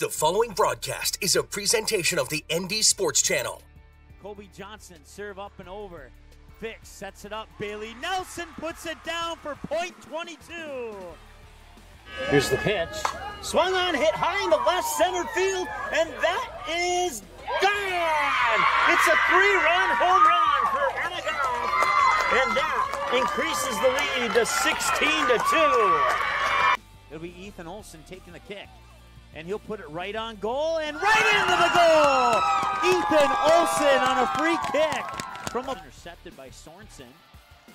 The following broadcast is a presentation of the ND Sports Channel. Kobe Johnson, serve up and over. Fix sets it up. Bailey Nelson puts it down for point 22. Here's the pitch. Swung on, hit high in the left center field, and that is gone! It's a 3-run home run for Anagon, and that increases the lead to 16-2. It'll be Ethan Olson taking the kick, and he'll put it right on goal and right into the goal! Ethan Olson on a free kick from intercepted by Sorensen.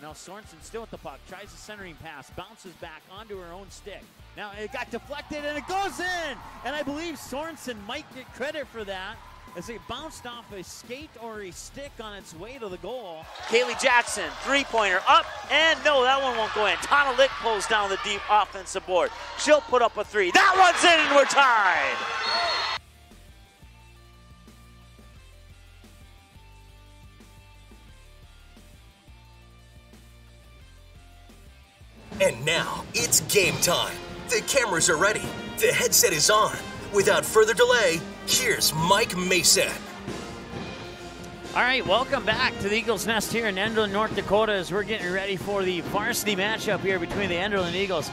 Now Sorensen still at the puck, tries a centering pass, bounces back onto her own stick. Now it got deflected and it goes in! And I believe Sorensen might get credit for that as it bounced off a skate or a stick on its way to the goal. Kaylee Jackson, three-pointer up, and no, that one won't go in. Tana Lick pulls down the deep offensive board. She'll put up a three. That one's in and we're tied! And now, it's game time. The cameras are ready. The headset is on. Without further delay, here's Mike Mason. All right, welcome back to the Eagles Nest here in Enderlin, North Dakota, as we're getting ready for the varsity matchup here between the Enderlin Eagles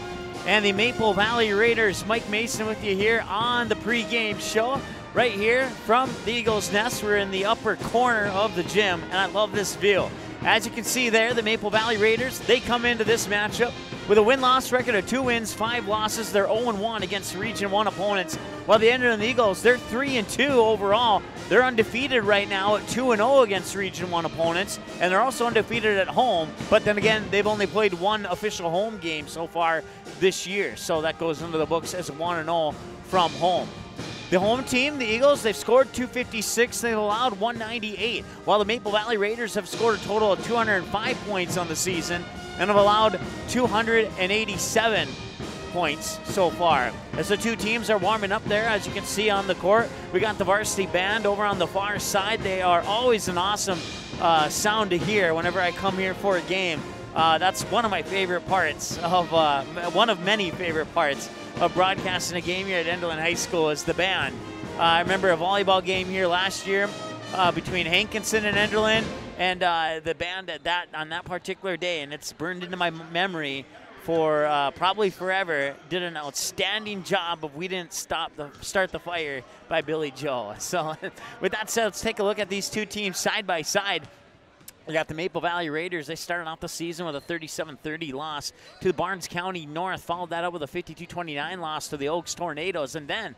and the Maple Valley Raiders. Mike Mason with you here on the pregame show right here from the Eagles Nest. We're in the upper corner of the gym, and I love this view. As you can see there, the Maple Valley Raiders, they come into this matchup with a win-loss record of 2 wins, 5 losses. They're 0-1 against Region 1 opponents, while the Enderlin Eagles, they're 3-2 overall. They're undefeated right now at 2-0 against Region 1 opponents, and they're also undefeated at home. But then again, they've only played one official home game so far this year, so that goes into the books as 1-0 from home. The home team, the Eagles, they've scored 256, they've allowed 198, while the Maple Valley Raiders have scored a total of 205 points on the season and have allowed 287 points so far. As the two teams are warming up there, as you can see on the court, we got the varsity band over on the far side. They are always an awesome sound to hear whenever I come here for a game. That's one of my favorite parts of, one of many favorite parts of broadcasting a game here at Enderlin High School is the band. I remember a volleyball game here last year between Hankinson and Enderlin, and the band on that particular day, and it's burned into my memory for probably forever, did an outstanding job of We Didn't Start the Fire by Billy Joe. So with that said, let's take a look at these two teams side by side. We got the Maple Valley Raiders. They started off the season with a 37-30 loss to the Barnes County North, followed that up with a 52-29 loss to the Oaks Tornadoes, and then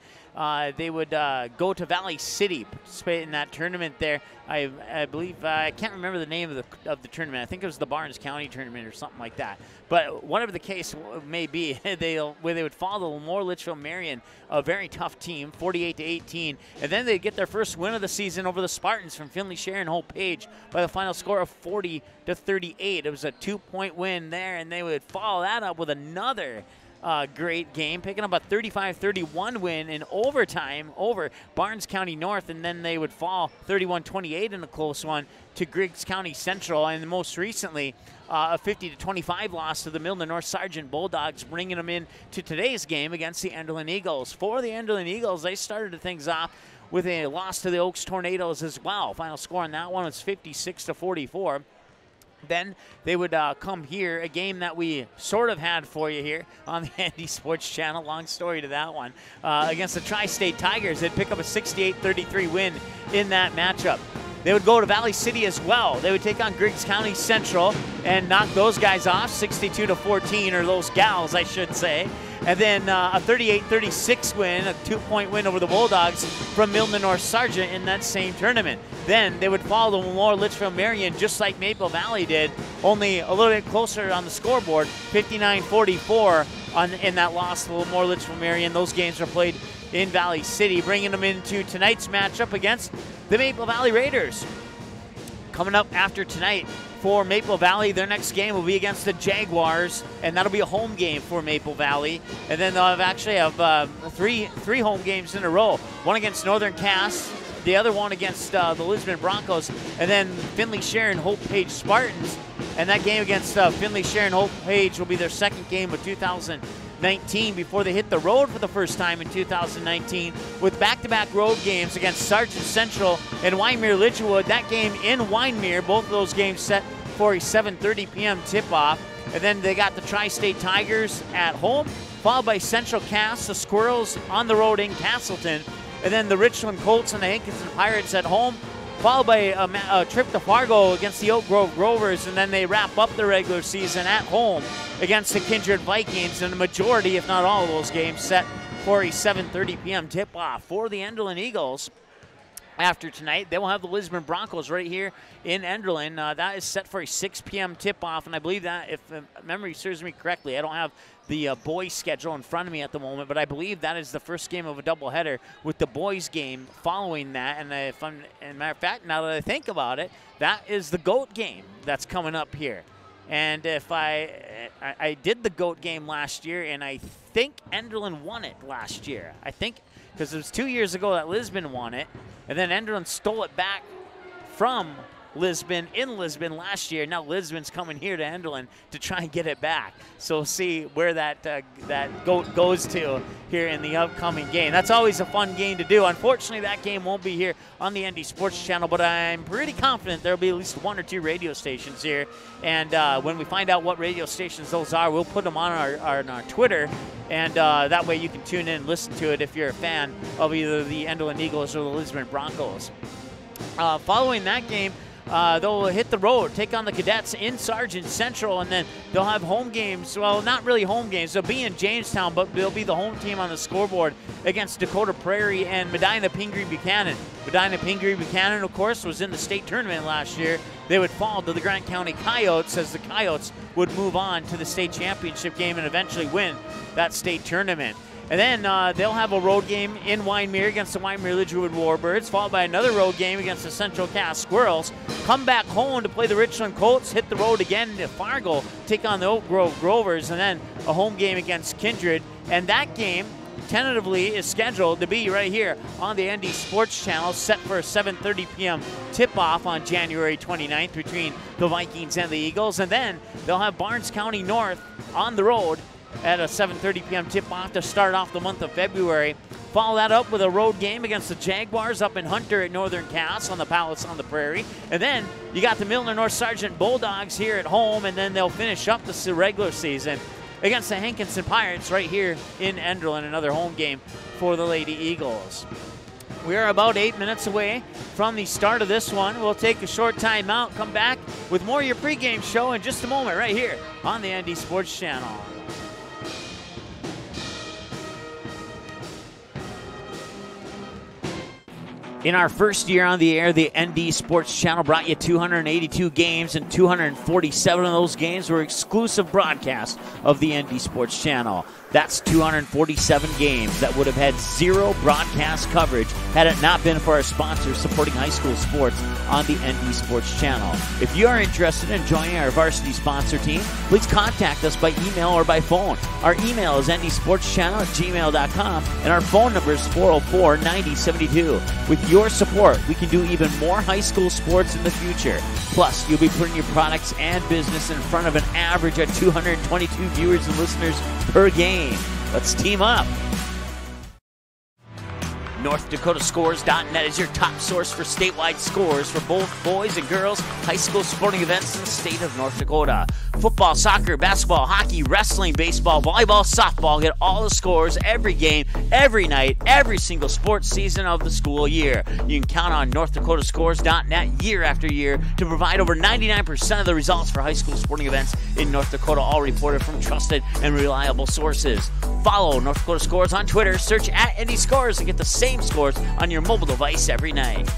they would go to Valley City, participate in that tournament there. I believe, I can't remember the name of the tournament. I think it was the Barnes County tournament or something like that. But whatever the case may be, they would follow the Lemoore Litchfield Marion, a very tough team, 48-18, and then they get their first win of the season over the Spartans from Finley Sharon Hope Page by the final score of 40-38. It was a 2-point win there, and they would follow that up with another great game, picking up a 35-31 win in overtime over Barnes County North, and then they would fall 31-28 in a close one to Griggs County Central, and most recently a 50-25 loss to the Milton North Sargent Bulldogs, bringing them in to today's game against the Enderlin Eagles. For the Enderlin Eagles, they started things off with a loss to the Oaks Tornadoes as well. Final score on that one was 56-44. Then they would come here, a game that we sort of had for you here on the ND Sports Channel. Long story to that one. Against the Tri-State Tigers, they'd pick up a 68-33 win in that matchup. They would go to Valley City as well. They would take on Griggs County Central and knock those guys off 62-14, or those gals, I should say. And then a 38-36 win, a 2-point win over the Bulldogs from Milton North Sargent in that same tournament. Then they would follow the Lemoore Litchfield Marion just like Maple Valley did, only a little bit closer on the scoreboard, 59-44 in that loss to Lemoore Litchfield Marion. Those games were played in Valley City, bringing them into tonight's matchup against the Maple Valley Raiders. Coming up after tonight for Maple Valley, their next game will be against the Jaguars, and that'll be a home game for Maple Valley. And then they'll actually have three home games in a row. One against Northern Cass, the other one against the Lisbon Broncos, and then Finley Sharon Hope Page Spartans. And that game against Finley Sharon Hope Page will be their second game of 2019. 2019 before they hit the road for the first time in 2019 with back-to-back road games against Sargent Central and Wyndmere-Lidgewood. That game in Wyndmere, both of those games set for a 7:30 p.m. tip-off. And then they got the Tri-State Tigers at home, followed by Central Cass, the Squirrels on the road in Castleton, and then the Richland Colts and the Hankinson Pirates at home, followed by a trip to Fargo against the Oak Grove Grovers, and then they wrap up the regular season at home against the Kindred Vikings, and the majority, if not all of those games, set for a 7:30 p.m. tip-off for the Enderlin Eagles. After tonight, they will have the Lisbon Broncos right here in Enderlin. That is set for a 6 p.m. tip-off, and I believe that, if memory serves me correctly, I don't have the boys' schedule in front of me at the moment, but I believe that is the first game of a doubleheader with the boys' game following that. And as a matter of fact, now that I think about it, that is the GOAT game that's coming up here. And if I did the GOAT game last year, and I think Enderlin won it last year. I think because it was 2 years ago that Lisbon won it, and then Enderlin stole it back from Lisbon in Lisbon last year. Now Lisbon's coming here to Enderlin to try and get it back. So we'll see where that GOAT goes to here in the upcoming game. That's always a fun game to do. Unfortunately, that game won't be here on the ND Sports Channel, but I'm pretty confident there'll be at least 1 or 2 radio stations here. And when we find out what radio stations those are, we'll put them on our Twitter. And that way you can tune in and listen to it if you're a fan of either the Enderlin Eagles or the Lisbon Broncos. Following that game, they'll hit the road, take on the Cadets in Sargent Central, and then they'll have home games. Well, not really home games. They'll be in Jamestown, but they'll be the home team on the scoreboard against Dakota Prairie and Medina Pingree Buchanan. Medina Pingree Buchanan, of course, was in the state tournament last year. They would fall to the Grant County Coyotes as the Coyotes would move on to the state championship game and eventually win that state tournament. And then they'll have a road game in Wyndmere against the Wyndmere-Lidgewood Warbirds, followed by another road game against the Central Cass Squirrels. Come back home to play the Richland Colts, hit the road again to Fargo, take on the Oak Grove Grovers, and then a home game against Kindred. And that game, tentatively, is scheduled to be right here on the ND Sports Channel, set for a 7:30 p.m. tip-off on January 29th between the Vikings and the Eagles. And then they'll have Barnes County North on the road at a 7:30 p.m. tip-off to start off the month of February. Follow that up with a road game against the Jaguars up in Hunter at Northern Cass on the Palace on the Prairie. And then you got the Milner North Sargent Bulldogs here at home, and then they'll finish up the regular season against the Hankinson Pirates right here in Enderlin, another home game for the Lady Eagles. We are about 8 minutes away from the start of this one. We'll take a short timeout, come back with more of your pregame show in just a moment right here on the ND Sports Channel. In our first year on the air, the ND Sports Channel brought you 282 games, and 247 of those games were exclusive broadcasts of the ND Sports Channel. That's 247 games that would have had zero broadcast coverage had it not been for our sponsors supporting high school sports on the ND Sports Channel. If you are interested in joining our varsity sponsor team, please contact us by email or by phone. Our email is ndsportschannel@gmail.com, and our phone number is 404-9072. With your support, we can do even more high school sports in the future. Plus, you'll be putting your products and business in front of an average of 222 viewers and listeners per game. Let's team up. NorthDakotaScores.net is your top source for statewide scores for both boys and girls high school sporting events in the state of North Dakota. Football, soccer, basketball, hockey, wrestling, baseball, volleyball, softball. Get all the scores every game, every night, every single sports season of the school year. You can count on NorthDakotaScores.net year after year to provide over 99% of the results for high school sporting events in North Dakota, all reported from trusted and reliable sources. Follow North Dakota Scores on Twitter. Search @NDScores to get the same scores on your mobile device every night.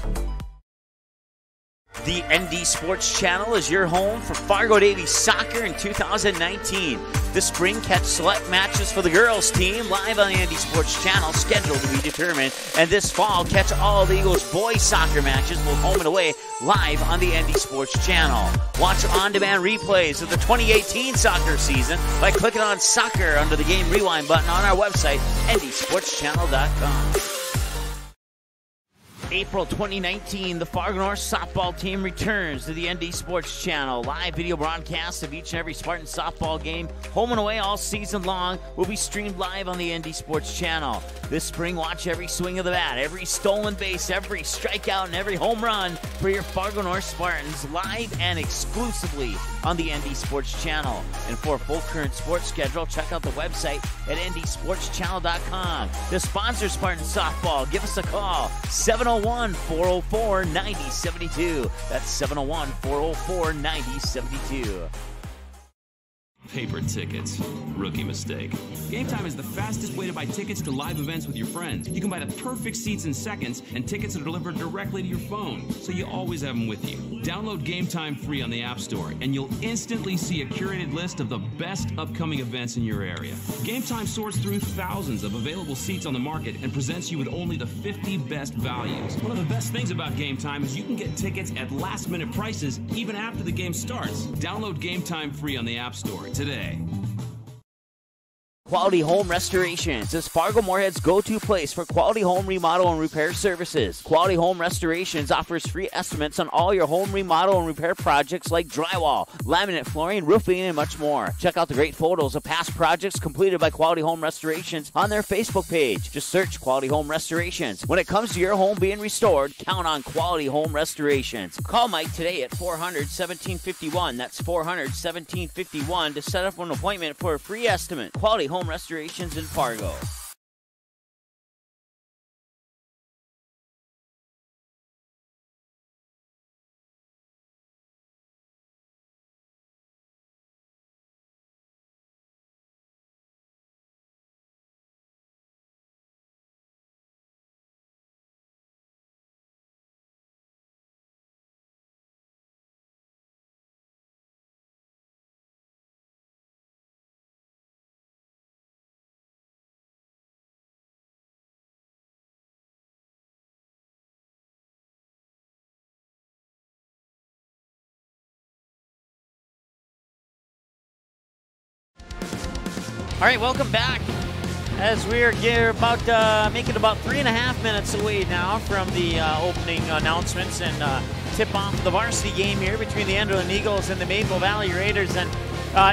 The ND Sports Channel is your home for Fargo Davies soccer in 2019. This spring, catch select matches for the girls team live on the ND Sports Channel, scheduled to be determined. And this fall, catch all the Eagles boys soccer matches, both home and away, live on the ND Sports Channel. Watch on-demand replays of the 2018 soccer season by clicking on soccer under the Game Rewind button on our website, ndsportschannel.com. April 2019, the Fargo North softball team returns to the ND Sports Channel. Live video broadcasts of each and every Spartan softball game, home and away all season long, will be streamed live on the ND Sports Channel. This spring, watch every swing of the bat, every stolen base, every strikeout, and every home run for your Fargo North Spartans live and exclusively on the ND Sports Channel. And for a full current sports schedule, check out the website at ndsportschannel.com. To sponsor Spartan softball, give us a call, 701-404-9072. That's 701-404-9072. Paper tickets. Rookie mistake. Game Time is the fastest way to buy tickets to live events with your friends. You can buy the perfect seats in seconds, and tickets are delivered directly to your phone, so you always have them with you. Download Game Time free on the App Store, and you'll instantly see a curated list of the best upcoming events in your area. Game Time sorts through thousands of available seats on the market and presents you with only the 50 best values. One of the best things about Game Time is you can get tickets at last-minute prices even after the game starts. Download Game Time free on the App Store today. Quality Home Restorations is Fargo Moorhead's go-to place for quality home remodel and repair services. Quality Home Restorations offers free estimates on all your home remodel and repair projects like drywall, laminate flooring, roofing, and much more. Check out the great photos of past projects completed by Quality Home Restorations on their Facebook page. Just search Quality Home Restorations. When it comes to your home being restored, count on Quality Home Restorations. Call Mike today at 400-1751. That's 400-1751 to set up an appointment for a free estimate. Quality Home Restorations in Fargo. All right, welcome back. As we're making about 3.5 minutes away now from the opening announcements and tip-off of the varsity game here between the Enderlin Eagles and the Maple Valley Raiders. And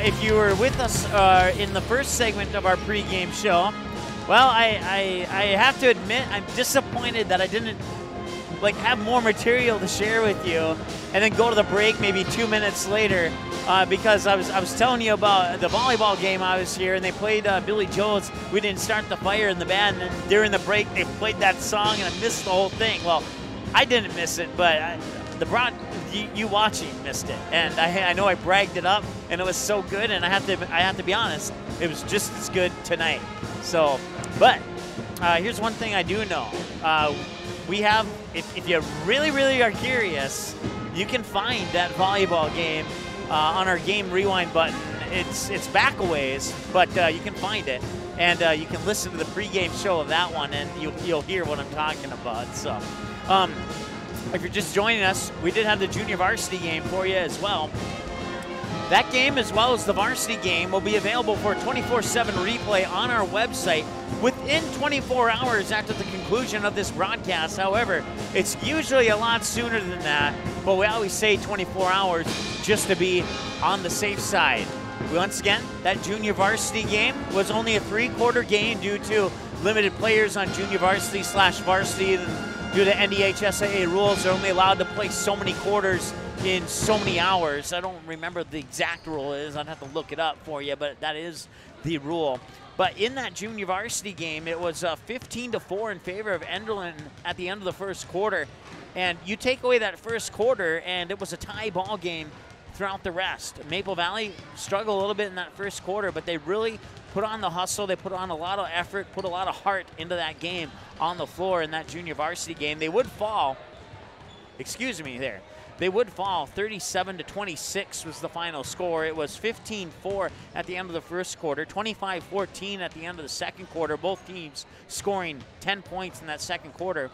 if you were with us in the first segment of our pregame show, well, I have to admit I'm disappointed that I didn't have more material to share with you and then go to the break maybe 2 minutes later. Because I was telling you about the volleyball game I was here, and they played Billy Joel's We Didn't Start the Fire in the band, and during the break they played that song, and I missed the whole thing. Well, I didn't miss it, but you watching missed it, and I know I bragged it up, and it was so good, and I have to be honest, it was just as good tonight. So, but here's one thing I do know: we have, if you really, really are curious, you can find that volleyball game on our game rewind button. It's back a ways, but you can find it, and you can listen to the pregame show of that one, and you'll hear what I'm talking about. So, if you're just joining us, we did have the junior varsity game for you as well. That game, as well as the varsity game, will be available for a 24/7 replay on our website within 24 hours after the conclusion of this broadcast. However, it's usually a lot sooner than that, but we always say 24 hours just to be on the safe side. Once again, that junior varsity game was only a 3-quarter game due to limited players on junior varsity/varsity. Due to NDHSAA rules, they're only allowed to play so many quarters in so many hours. I don't remember the exact rule is. I'd have to look it up for you, but that is the rule. But in that junior varsity game, it was 15-4 in favor of Enderlin at the end of the first quarter. And you take away that first quarter, and it was a tie ball game throughout the rest. Maple Valley struggled a little bit in that first quarter, but they really put on the hustle. They put on a lot of effort, put a lot of heart into that game on the floor in that junior varsity game. They would fall, they would fall 37-26 was the final score. It was 15-4 at the end of the first quarter, 25-14 at the end of the second quarter. Both teams scoring 10 points in that second quarter.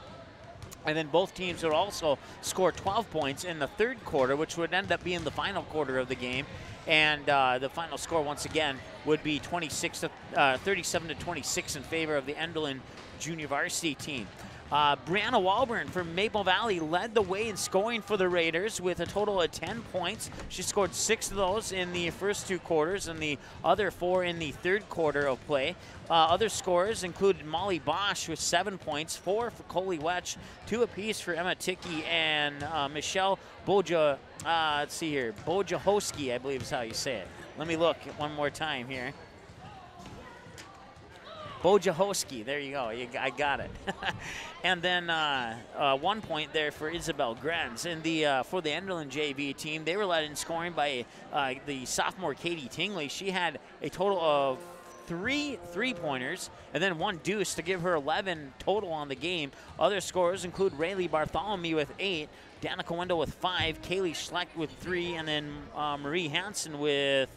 And then both teams would also score 12 points in the third quarter, which would end up being the final quarter of the game. And the final score, once again, would be 37-26 in favor of the Enderlin junior varsity team. Brianna Walburn from Maple Valley led the way in scoring for the Raiders with a total of 10 points. She scored 6 of those in the first 2 quarters and the other 4 in the third quarter of play. Other scorers included Molly Bosch with 7 points, 4 for Coley Wetch, 2 apiece for Emma Ticky and Michelle Boja. Let's see here, Bojahoski, I believe is how you say it. Let me look one more time here. Bojahoski, there you go, I got it. And then 1 point there for Isabel Grenz. And for the Enderlin JV team, they were led in scoring by the sophomore Katie Tingley. She had a total of 3 3-pointers and then 1 deuce to give her 11 total on the game. Other scorers include Rayleigh Bartholomew with 8, Danica Wendell with 5, Kaylee Schleck with 3, and then Marie Hansen with,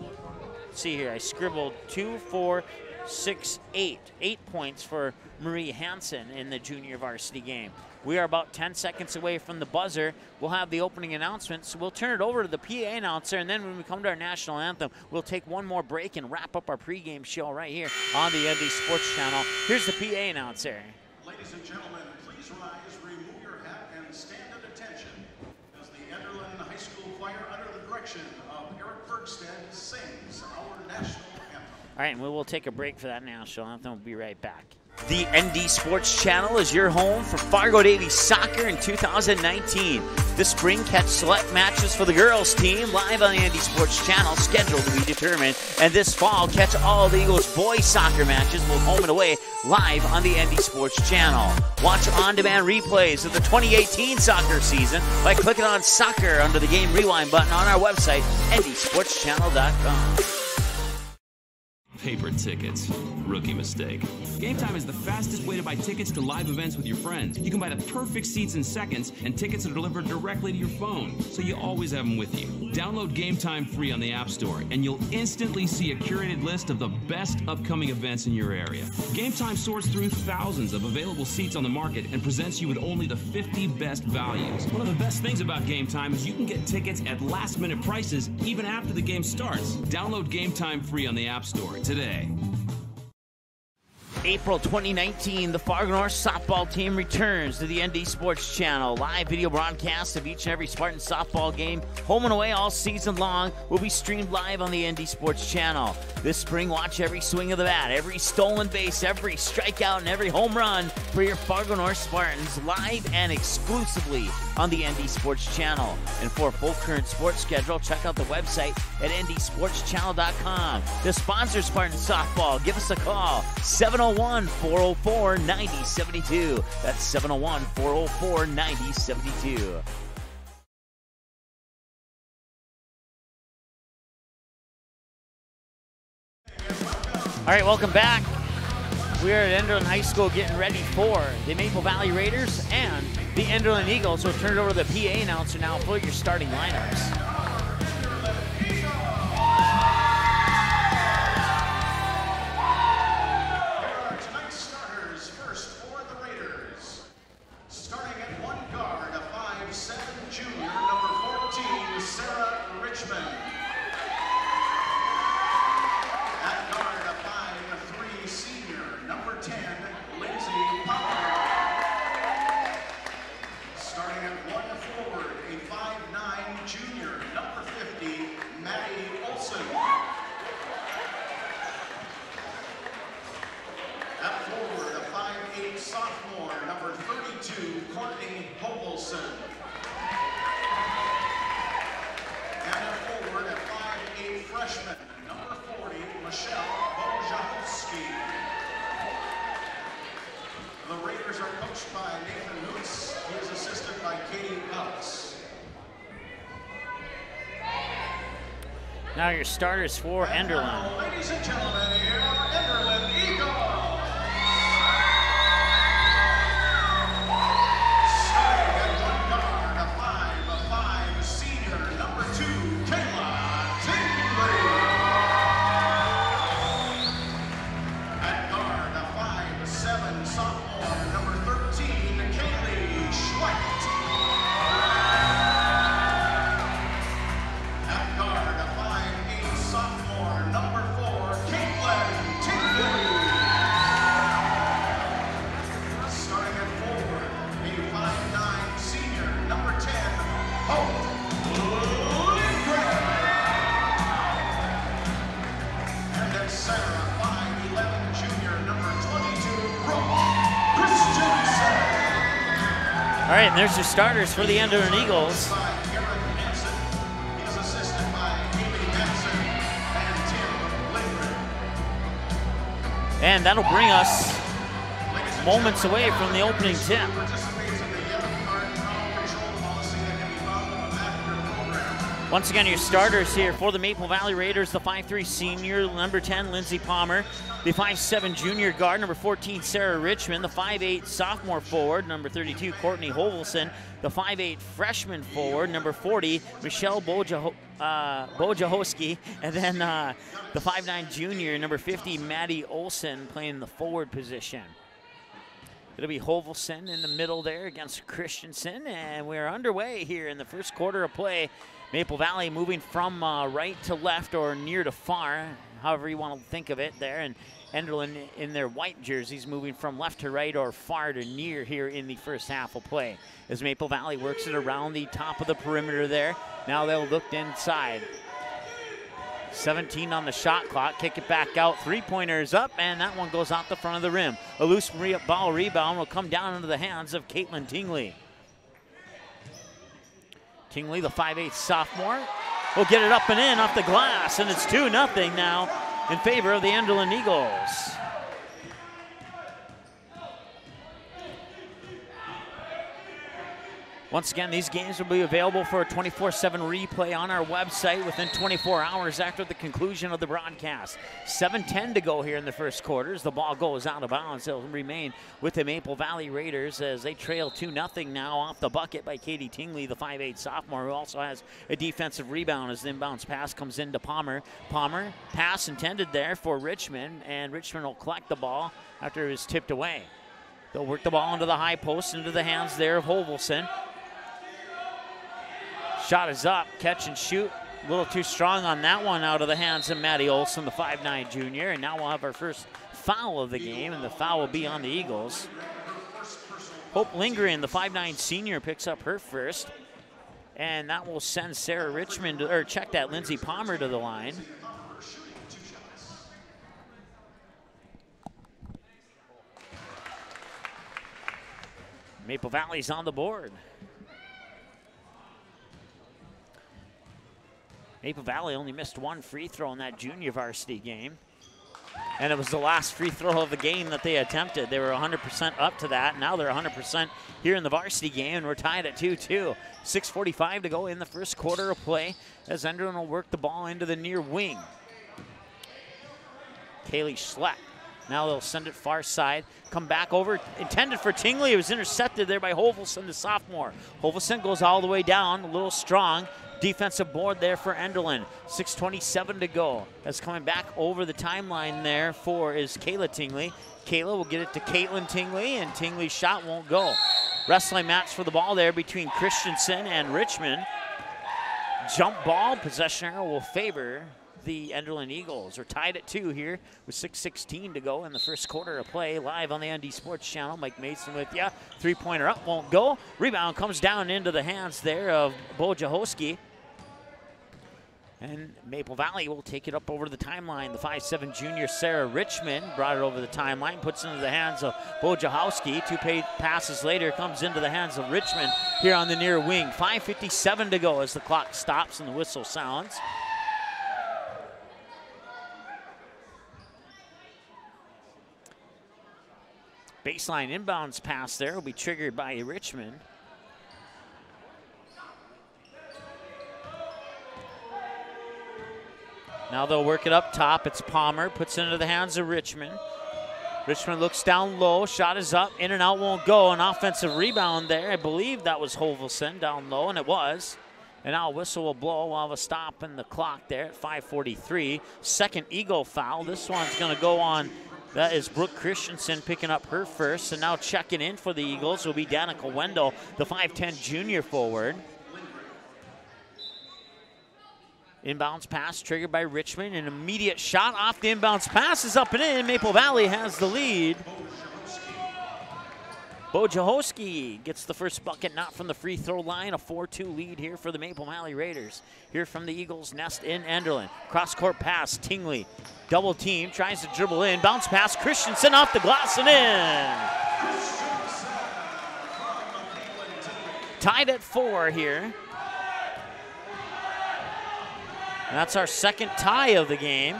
let's see here, I scribbled 2, 4, 6, 8. 8 points for Marie Hansen in the junior varsity game. We are about 10 seconds away from the buzzer. We'll have the opening announcements. We'll turn it over to the PA announcer, and then when we come to our national anthem, we'll take one more break and wrap up our pregame show right here on the ND Sports Channel. Here's the PA announcer. Ladies and gentlemen, please rise, remove your hat, and stand at attention as the Enderlin High School Choir, under the direction of Eric Bergstead, sings our national anthem. All right, and we will take a break for that national anthem. We'll be right back. The ND Sports Channel is your home for Fargo Davies soccer in 2019. This spring, catch select matches for the girls team live on the ND Sports Channel, scheduled to be determined. And this fall, catch all the Eagles boys soccer matches, both home and away, live on the ND Sports Channel. Watch on-demand replays of the 2018 soccer season by clicking on soccer under the game rewind button on our website, ndsportschannel.com. Paper tickets. Rookie mistake. Game Time is the fastest way to buy tickets to live events with your friends. You can buy the perfect seats in seconds, and tickets are delivered directly to your phone, so you always have them with you. Download Game Time free on the App Store, and you'll instantly see a curated list of the best upcoming events in your area. Game Time sorts through thousands of available seats on the market and presents you with only the 50 best values. One of the best things about Game Time is you can get tickets at last-minute prices even after the game starts. Download Game Time free on the App Store today. April 2019, the Fargo North softball team returns to the ND Sports Channel. Live video broadcast of each and every Spartan softball game, home and away all season long, will be streamed live on the ND Sports Channel. This spring, watch every swing of the bat, every stolen base, every strikeout, and every home run for your Fargo North Spartans live and exclusively on the ND Sports Channel. And for a full current sports schedule, check out the website at ndsportschannel.com. To sponsor Spartan softball, give us a call, 701-404-9072. That's 701-404-9072. All right, welcome back. We are at Enderlin High School getting ready for the Maple Valley Raiders and the Enderlin Eagles. So we'll turn it over to the PA announcer now for your starting lineups. Now your starters for Enderlin. Ladies and gentlemen, here are Enderlin Eagles. Starting at one guard, a 5'5" senior, number 2, Kayla Tingley. At guard, a 5'7" sophomore, number 13, Kaylee Schlecht. At guard, a 5'8" sophomore, number 4, Caitlin All right, and there's your starters for the Enderlin Eagles. And that'll bring us moments away from the opening tip. Once again, your starters here for the Maple Valley Raiders, the 5'3" senior, number 10, Lindsey Palmer, the 5'7" junior guard, number 14, Sarah Richmond, the 5'8" sophomore forward, number 32, Courtney Hovelson, the 5'8" freshman forward, number 40, Michelle Bojahoski, and then the 5'9" junior, number 50, Maddie Olson, playing the forward position. It'll be Hovelson in the middle there against Christensen, and we're underway here in the first quarter of play. Maple Valley moving from right to left or near to far, however you want to think of it there. And Enderlin in their white jerseys moving from left to right or far to near here in the first half of play. As Maple Valley works it around the top of the perimeter there. Now they'll look inside. 17 on the shot clock, kick it back out, three-pointers up, and that one goes out the front of the rim. A loose ball rebound will come down into the hands of Caitlin Tingley. Tingley, the 5'8" sophomore, will get it up and in off the glass, and it's 2-0 now in favor of the Enderlin Eagles. Once again, these games will be available for a 24/7 replay on our website within 24 hours after the conclusion of the broadcast. 7:10 to go here in the first quarter as the ball goes out of bounds. It'll remain with the Maple Valley Raiders as they trail 2-0 now off the bucket by Katie Tingley, the 5'8" sophomore, who also has a defensive rebound as the inbounds pass comes into Palmer. Palmer, pass intended there for Richmond, and Richmond will collect the ball after it was tipped away. They'll work the ball into the high post, into the hands there of Hovelson. Shot is up, catch and shoot. A little too strong on that one out of the hands of Maddie Olson, the 5'9" junior. And now we'll have our first foul of the game, and the foul will be on the Eagles. Hope Lindgren, the 5'9" senior, picks up her first. And that will send Sarah Richmond, or check that, Lindsey Palmer to the line. Maple Valley's on the board. Maple Valley only missed one free throw in that junior varsity game. And it was the last free throw of the game that they attempted. They were 100% up to that. Now they're 100% here in the varsity game, and we're tied at 2-2. 6:45 to go in the first quarter of play as Enderlin will work the ball into the near wing. Kaylee Schleck. Now they'll send it far side. Come back over, intended for Tingley. It was intercepted there by Hovelson, the sophomore. Hovelson goes all the way down, a little strong. Defensive board there for Enderlin. 6:27 to go. That's coming back over the timeline there for is Kayla Tingley. Kayla will get it to Caitlin Tingley, and Tingley's shot won't go. Wrestling match for the ball there between Christensen and Richmond. Jump ball, possession arrow will favor the Enderlin Eagles. We're tied at 2 here with 6:16 to go in the first quarter of play. Live on the ND Sports Channel. Mike Mason with you. Three-pointer up, won't go. Rebound comes down into the hands there of Bojahoski. And Maple Valley will take it up over the timeline. The 5'7" junior Sarah Richmond brought it over the timeline, puts it into the hands of Bojahoski. Two passes later, comes into the hands of Richmond here on the near wing. 5:57 to go as the clock stops and the whistle sounds. Baseline inbounds pass there will be triggered by Richmond. Now they'll work it up top. It's Palmer, puts it into the hands of Richmond. Richmond looks down low, shot is up, in and out won't go. An offensive rebound there. I believe that was Hovelson down low, and it was. And now a whistle will blow. We'll have a stop in the clock there at 5:43. Second Eagle foul. This one's going to go on. That is Brooke Christensen picking up her first. And now checking in for the Eagles will be Danica Wendell, the 5'10" junior forward. Inbounds pass triggered by Richmond. An immediate shot off the inbounds pass is up and in. Maple Valley has the lead. Bojahoski gets the first bucket, not from the free throw line. A 4-2 lead here for the Maple Valley Raiders. Here from the Eagles nest in Enderlin. Cross-court pass, Tingley. Double team, tries to dribble in. Bounce pass, Christensen off the glass and in. Tied at 4 here. And that's our second tie of the game.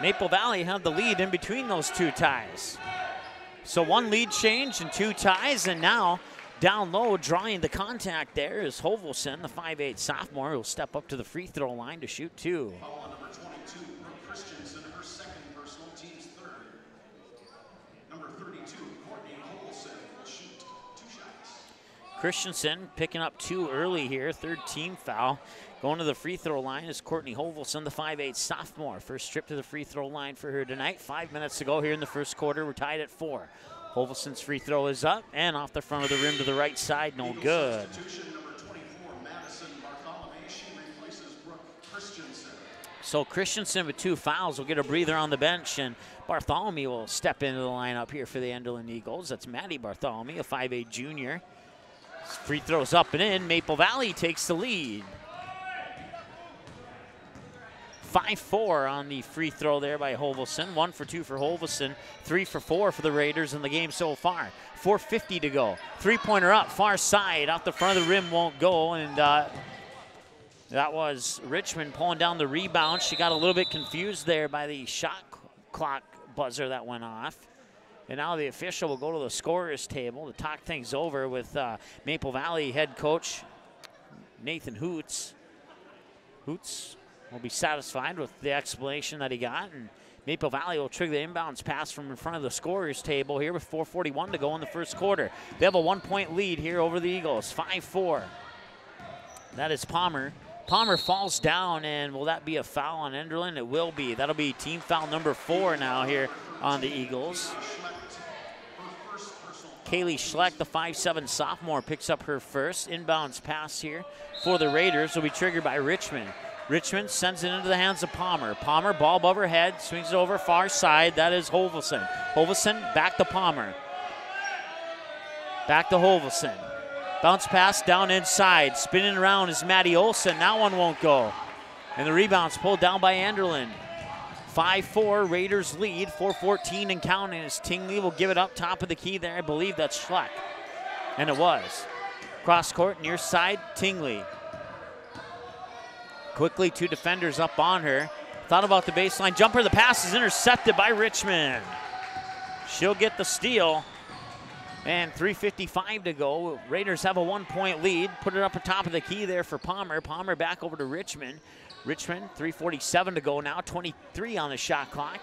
Maple Valley had the lead in between those two ties. So one lead change and 2 ties, and now down low, drawing the contact there is Hovelson, the 5'8 sophomore, who will step up to the free throw line to shoot 2. Foul on number 22, Brooke Christensen, her second personal, team's third. Number 32, Courtney Hovelson will shoot 2 shots. Christensen picking up 2 early here, 3rd team foul. Going to the free throw line is Courtney Hovelson, the 5'8 sophomore. First trip to the free throw line for her tonight. 5 minutes to go here in the first quarter. We're tied at 4. Hovelson's free throw is up and off the front of the rim to the right side. No good. Substitution number 24, Madison Bartholomew. She replaces Brooke Christensen. So Christensen with 2 fouls will get a breather on the bench, and Bartholomew will step into the lineup here for the Enderlin Eagles. That's Maddie Bartholomew, a 5'8 junior. Free throws up and in. Maple Valley takes the lead. 5-4 on the free throw there by Hovelson. 1 for 2 for Hovelson. 3 for 4 for the Raiders in the game so far. 4:50 to go. 3-pointer up, far side. Off the front of the rim, won't go. And that was Richmond pulling down the rebound. She got a little bit confused there by the shot clock buzzer that went off. And now the official will go to the scorer's table to talk things over with Maple Valley head coach Nathan Hoots. Hoots will be satisfied with the explanation that he got, and Maple Valley will trigger the inbounds pass from in front of the scorer's table here with 4:41 to go in the first quarter. They have a 1-point lead here over the Eagles, 5-4. That is Palmer. Palmer falls down, and will that be a foul on Enderlin? It will be. That'll be team foul number 4 now here on the Eagles. Kaylee Schleck, the 5'7 sophomore, picks up her first. Inbounds pass here for the Raiders will be triggered by Richmond. Richmond sends it into the hands of Palmer. Palmer, ball above her head, swings it over far side. That is Hovelson. Hovelson back to Palmer. Back to Hovelson. Bounce pass down inside. Spinning around is Maddie Olsen. That one won't go. And the rebound's pulled down by Enderlin. 5-4, Raiders lead. 4:14 and counting as Tingley will give it up top of the key there. I believe that's Schleck. And it was. Cross court, near side, Tingley. Quickly, 2 defenders up on her. Thought about the baseline jumper. The pass is intercepted by Richmond. She'll get the steal. And 3:55 to go. Raiders have a 1-point lead. Put it up at top of the key there for Palmer. Palmer back over to Richmond. Richmond, 3:47 to go now. 23 on the shot clock.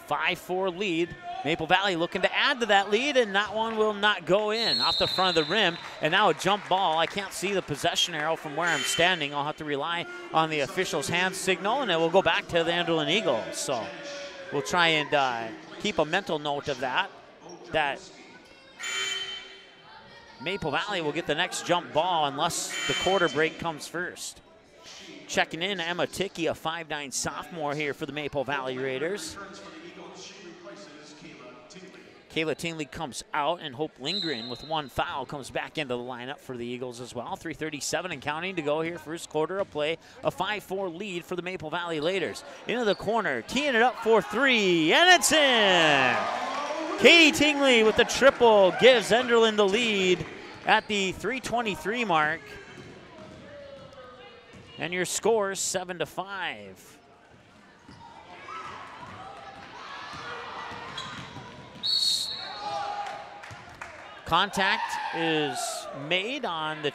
5-4 lead. Maple Valley looking to add to that lead, and that one will not go in. Off the front of the rim, and now a jump ball. I can't see the possession arrow from where I'm standing. I'll have to rely on the official's hand signal, and it will go back to the Enderlin Eagles. So we'll try and keep a mental note of that Maple Valley will get the next jump ball unless the quarter break comes first. Checking in, Emma Tickey, a 5'9 sophomore here for the Maple Valley Raiders. Kayla Tingley comes out, and Hope Lindgren with 1 foul comes back into the lineup for the Eagles as well. 3:37 and counting to go here, first quarter of play. A 5-4 lead for the Maple Valley Raiders. Into the corner, teeing it up for 3, and it's in! Katie Tingley with the triple gives Enderlin the lead at the 3:23 mark. And your score is 7-5. Contact is made on the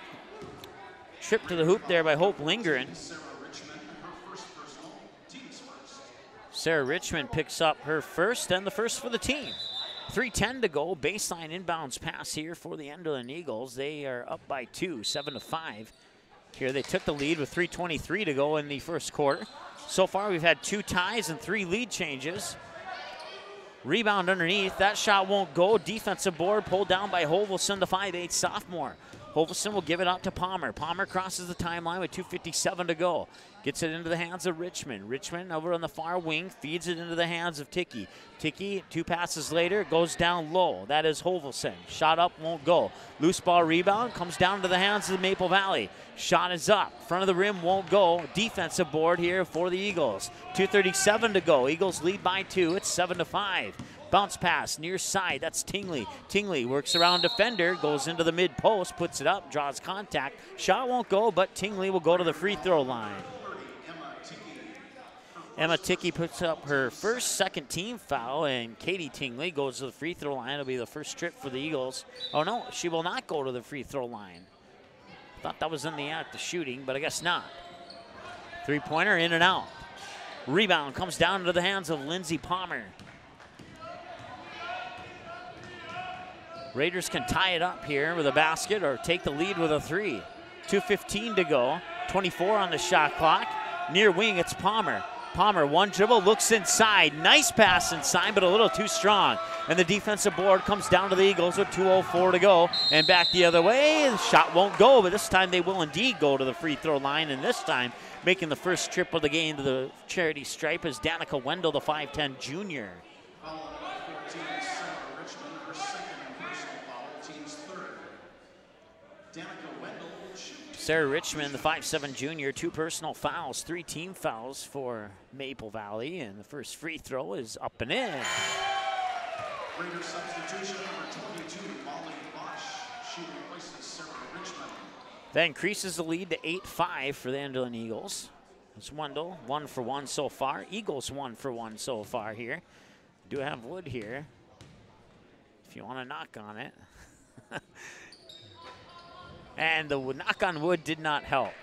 trip to the hoop there by Hope Lindgren. Sarah Richmond picks up her first and the first for the team. 3:10 to go. Baseline inbounds pass here for the Enderlin Eagles. They are up by 2, 7-5. Here they took the lead with 3:23 to go in the first quarter. So far we've had 2 ties and 3 lead changes. Rebound underneath. That shot won't go. Defensive board pulled down by Hovelson, the 5'8 sophomore. Hovelson will give it out to Palmer. Palmer crosses the timeline with 2:57 to go. Gets it into the hands of Richmond. Richmond over on the far wing, feeds it into the hands of Ticky. Ticky, 2 passes later, goes down low. That is Hovelson. Shot up, won't go. Loose ball rebound, comes down to the hands of Maple Valley. Shot is up. Front of the rim, won't go. Defensive board here for the Eagles. 2:37 to go. Eagles lead by 2. It's 7-5. Bounce pass, near side, that's Tingley. Tingley works around defender, goes into the mid post, puts it up, draws contact. Shot won't go, but Tingley will go to the free throw line. Emma Ticky puts up her first second team foul, and Katie Tingley goes to the free throw line. It'll be the first trip for the Eagles. Oh no, she will not go to the free throw line. Thought that was in the act of shooting, but I guess not. 3-pointer in and out. Rebound comes down into the hands of Lindsay Palmer. Raiders can tie it up here with a basket or take the lead with a 3. 2:15 to go. 24 on the shot clock. Near wing, it's Palmer. Palmer, one dribble, looks inside. Nice pass inside, but a little too strong. And the defensive board comes down to the Eagles with 2:04 to go. And back the other way. The shot won't go, but this time they will indeed go to the free throw line. And this time, making the first trip of the game to the charity stripe is Danica Wendell, the 5'10 junior. Sarah Richmond, the 5'7 junior, 2 personal fouls, 3 team fouls for Maple Valley, and the first free throw is up and in. Raider substitution number 22, Molly Bosch. She replaces Sarah Richmond. That increases the lead to 8-5 for the Enderlin Eagles. It's Wendell, 1 for 1 so far. Eagles 1 for 1 so far here. Do have wood here, if you want to knock on it. And the knock on wood did not help.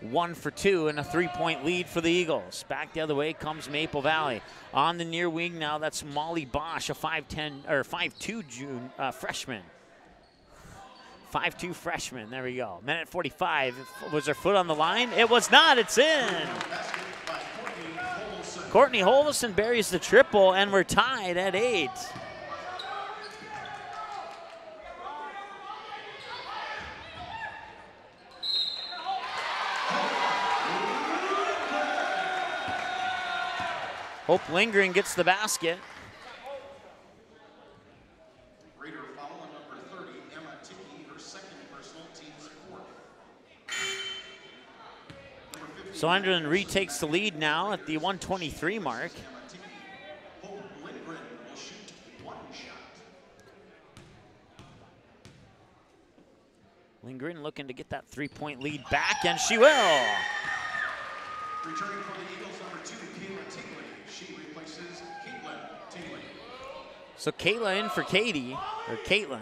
1 for 2 and a 3-point lead for the Eagles. Back the other way comes Maple Valley. On the near wing now, that's Molly Bosch, a 5'2 freshman. 5'2 freshman, there we go. Minute 45, was her foot on the line? It was not, it's in. Courtney Holvison buries the triple, and we're tied at 8. Hope Lindgren gets the basket. Raider foul on number 30, Emma Ticky, her second personal, team's 4th. So Enderlin retakes the lead now at the 1:23 mark. Hope Lindgren will shoot 1 shot. Lindgren looking to get that 3-point lead back, and she will. Returning for the Eagles, number 2, Kayla Tingley. She replaces Caitlin Tingley. So Kayla in for Katie, or Caitlin.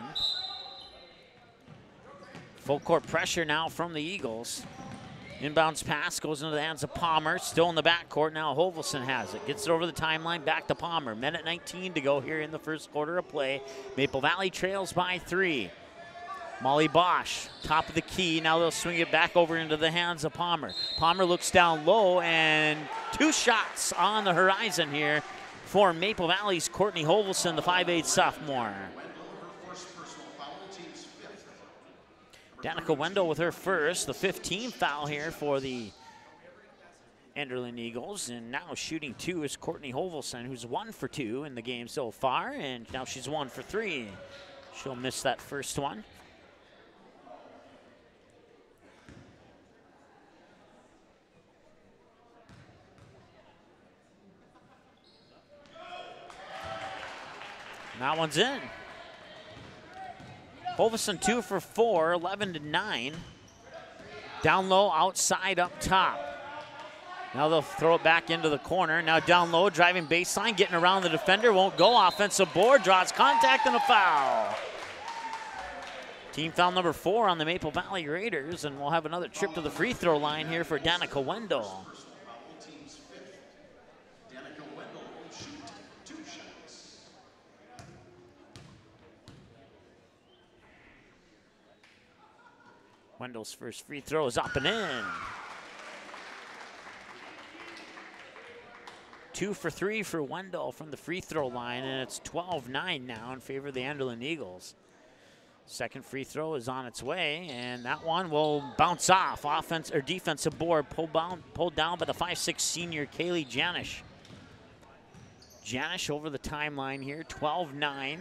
Full court pressure now from the Eagles. Inbounds pass goes into the hands of Palmer. Still in the backcourt now. Hovelson has it. Gets it over the timeline. Back to Palmer. Minute 19 to go here in the first quarter of play. Maple Valley trails by 3. Molly Bosch, top of the key. Now they'll swing it back over into the hands of Palmer. Palmer looks down low, and 2 shots on the horizon here for Maple Valley's Courtney Hovelson, the 5'8 sophomore. Danica Wendell with her first, the 15th foul here for the Enderlin Eagles. And now shooting 2 is Courtney Hovelson, who's 1 for 2 in the game so far, and now she's 1 for 3. She'll miss that first one. That one's in. Hovelson 2 for 4, 11-9. Down low, outside, up top. Now they'll throw it back into the corner. Now down low, driving baseline, getting around the defender, won't go. Offensive board, draws contact and a foul. Team foul number 4 on the Maple Valley Raiders, and we'll have another trip to the free throw line here for Danica Wendell. Wendell's first free throw is up and in. 2 for 3 for Wendell from the free throw line, and it's 12-9 now in favor of the Enderlin Eagles. Second free throw is on its way, and that one will bounce off. Offense or defensive board pulled down by the 5'6" senior Kaylee Janish. Janish over the timeline here, 12-9.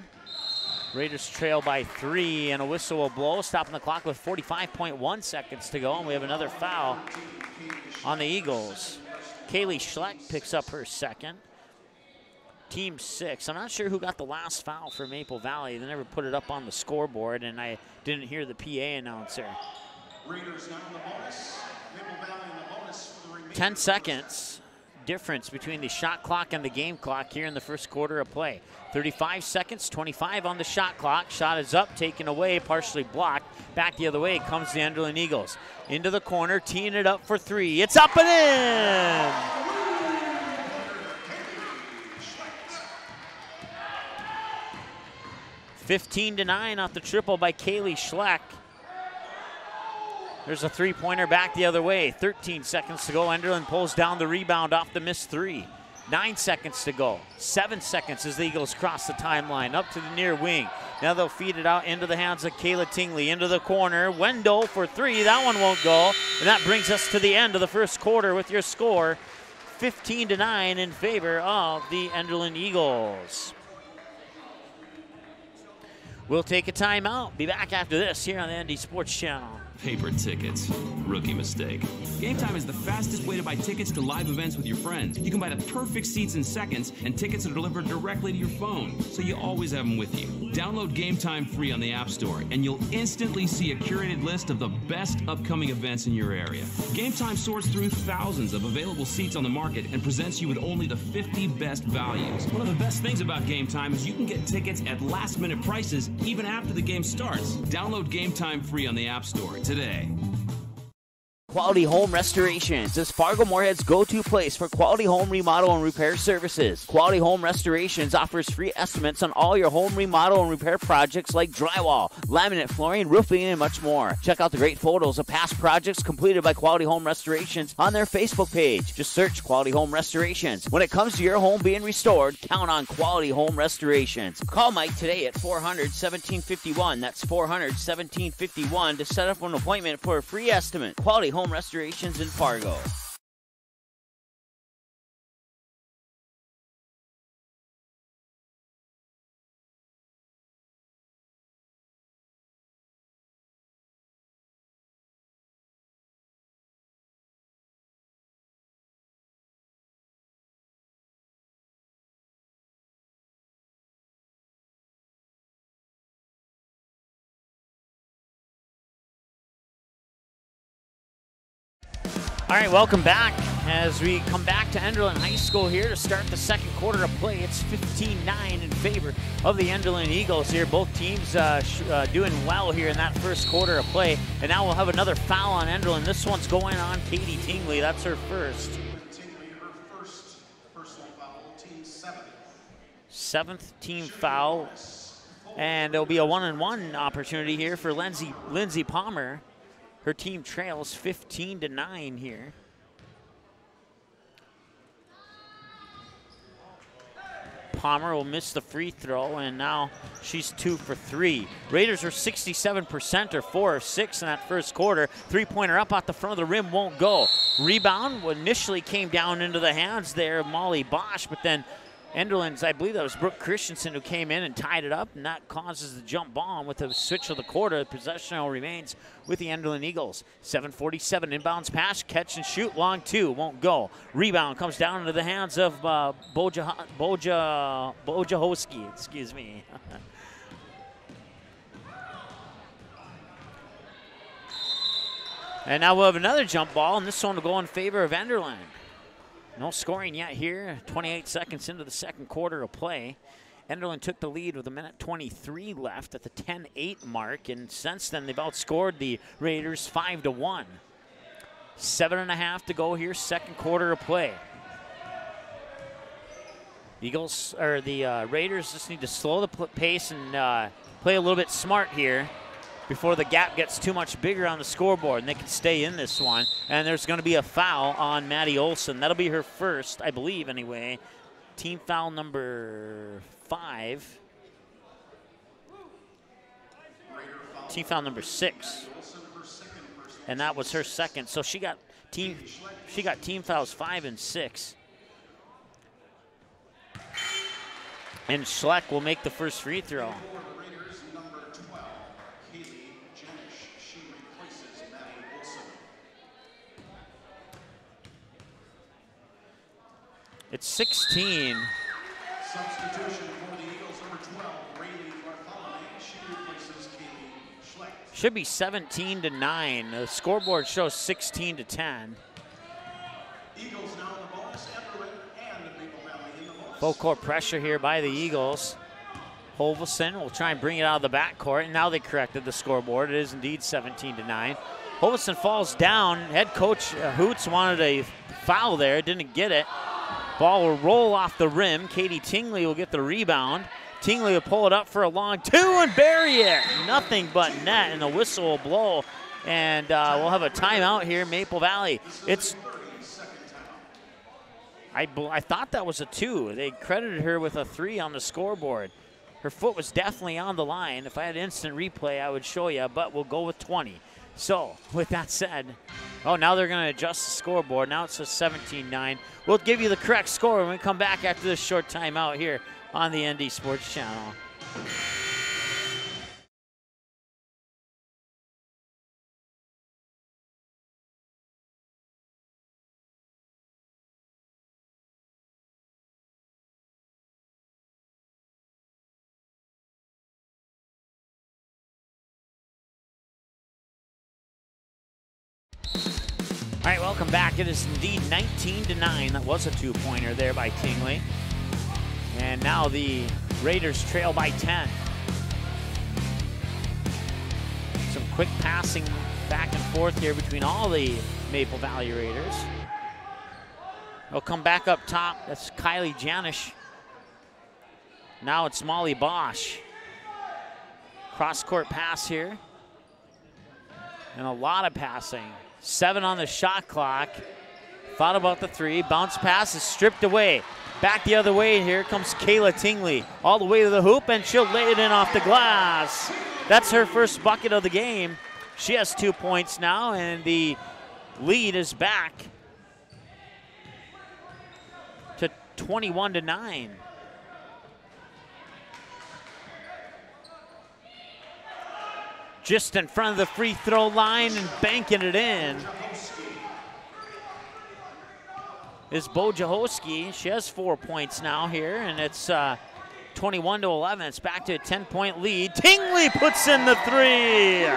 Raiders trail by 3, and a whistle will blow, stopping the clock with 45.1 seconds to go, and we have another foul on the Eagles. Kaylee Schleck picks up her second. Team 6. I'm not sure who got the last foul for Maple Valley. They never put it up on the scoreboard, and I didn't hear the PA announcer. Raiders now in the bonus. Maple Valley in the bonus for the remaining 10 seconds difference between the shot clock and the game clock here in the first quarter of play. 35 seconds, 25 on the shot clock. Shot is up, taken away, partially blocked. Back the other way comes the Enderlin Eagles. Into the corner, teeing it up for 3. It's up and in! 15-9 off the triple by Kaylee Schleck. There's a three-pointer back the other way. 13 seconds to go. Enderlin pulls down the rebound off the missed 3. 9 seconds to go. 7 seconds as the Eagles cross the timeline up to the near wing. Now they'll feed it out into the hands of Kayla Tingley. Into the corner. Wendell for 3. That one won't go. And that brings us to the end of the first quarter with your score 15-9 in favor of the Enderlin Eagles. We'll take a timeout. Be back after this here on the ND Sports Channel. Paper tickets. Rookie mistake. Game Time is the fastest way to buy tickets to live events with your friends. You can buy the perfect seats in seconds, and tickets are delivered directly to your phone, so you always have them with you. Download Game Time free on the App Store, and you'll instantly see a curated list of the best upcoming events in your area. Game Time sorts through thousands of available seats on the market and presents you with only the 50 best values. One of the best things about Game Time is you can get tickets at last-minute prices even after the game starts. Download Game Time free on the App Store today. Quality Home Restorations is Fargo Moorhead's go-to place for quality home remodel and repair services. Quality Home Restorations offers free estimates on all your home remodel and repair projects like drywall, laminate flooring, roofing, and much more. Check out the great photos of past projects completed by Quality Home Restorations on their Facebook page. Just search Quality Home Restorations. When it comes to your home being restored, count on Quality Home Restorations. Call Mike today at 400-1751. That's 400-1751 to set up an appointment for a free estimate. Quality Home Restorations in Fargo. All right, welcome back as we come back to Enderlin High School here to start the second quarter of play. It's 15-9 in favor of the Enderlin Eagles here. Both teams doing well here in that first quarter of play. And now we'll have another foul on Enderlin. This one's going on Katie Tingley. That's her first. Tingley, her first personal foul, team 7. 7th team foul. And there'll be a one-on-one opportunity here for Lindsay Palmer. Her team trails 15-9 here. Palmer will miss the free throw, and now she's 2 for 3. Raiders are 67% or 4 or 6 in that first quarter. Three-pointer up at the front of the rim won't go. Rebound initially came down into the hands there of Molly Bosch, but then Enderlin's, I believe that was Brooke Christensen who came in and tied it up, and that causes the jump ball. And with the switch of the quarter, possession now remains with the Enderlin Eagles. 7:47 inbounds pass, catch and shoot, long 2, won't go. Rebound comes down into the hands of Bojahoski, excuse me. And now we'll have another jump ball, and this one will go in favor of Enderlin. No scoring yet here, 28 seconds into the second quarter of play. Enderlin took the lead with 1:23 left at the 10-8 mark, and since then they've outscored the Raiders 5-1. 7.5 to go here, second quarter of play. The Raiders just need to slow the pace and play a little bit smart here. before the gap gets too much bigger on the scoreboard, and they can stay in this one. And there's going to be a foul on Maddie Olson. That'll be her first, I believe, anyway. Team foul number 5. Team foul number 6. And that was her second. So she got team fouls 5 and 6. And Schleck will make the first free throw. It's 16. Substitution for the Eagles, number 12, Rayleigh Bartholomew. She replaces Kaylee Schleck. Should be 17-9. The scoreboard shows 16-10. Eagles now in the bonus, Enderlin and Maple Valley in the bonus. Full court pressure here by the Eagles. Hovelson will try and bring it out of the backcourt, and now they corrected the scoreboard. It is indeed 17-9. Hovelson falls down. Head coach Hoots wanted a foul there, didn't get it. Ball will roll off the rim. Katie Tingley will get the rebound. Tingley will pull it up for a long 2 and bury it. Nothing but net, and the whistle will blow. And we'll have a timeout here, Maple Valley. I thought that was a 2. They credited her with a 3 on the scoreboard. Her foot was definitely on the line. If I had instant replay, I would show you, but we'll go with 20. So, with that said, now they're going to adjust the scoreboard. Now it says 17-9. We'll give you the correct score when we come back after this short timeout here on the ND Sports Channel. All right, welcome back. It is indeed 19-9. That was a 2-pointer there by Tingley. And now the Raiders trail by 10. Some quick passing back and forth here between all the Maple Valley Raiders. They'll come back up top. That's Kylie Janish. Now it's Molly Bosch. Cross-court pass here. And a lot of passing. 7 on the shot clock. Thought about the 3. Bounce pass is stripped away. Back the other way. Here comes Kayla Tingley. All the way to the hoop, and she'll lay it in off the glass. That's her first bucket of the game. She has 2 points now, and the lead is back to 21-9. Just in front of the free throw line and banking it in is Bo Jahoski. She has 4 points now here, and it's 21-11. It's back to a 10-point lead. Tingley puts in the 3.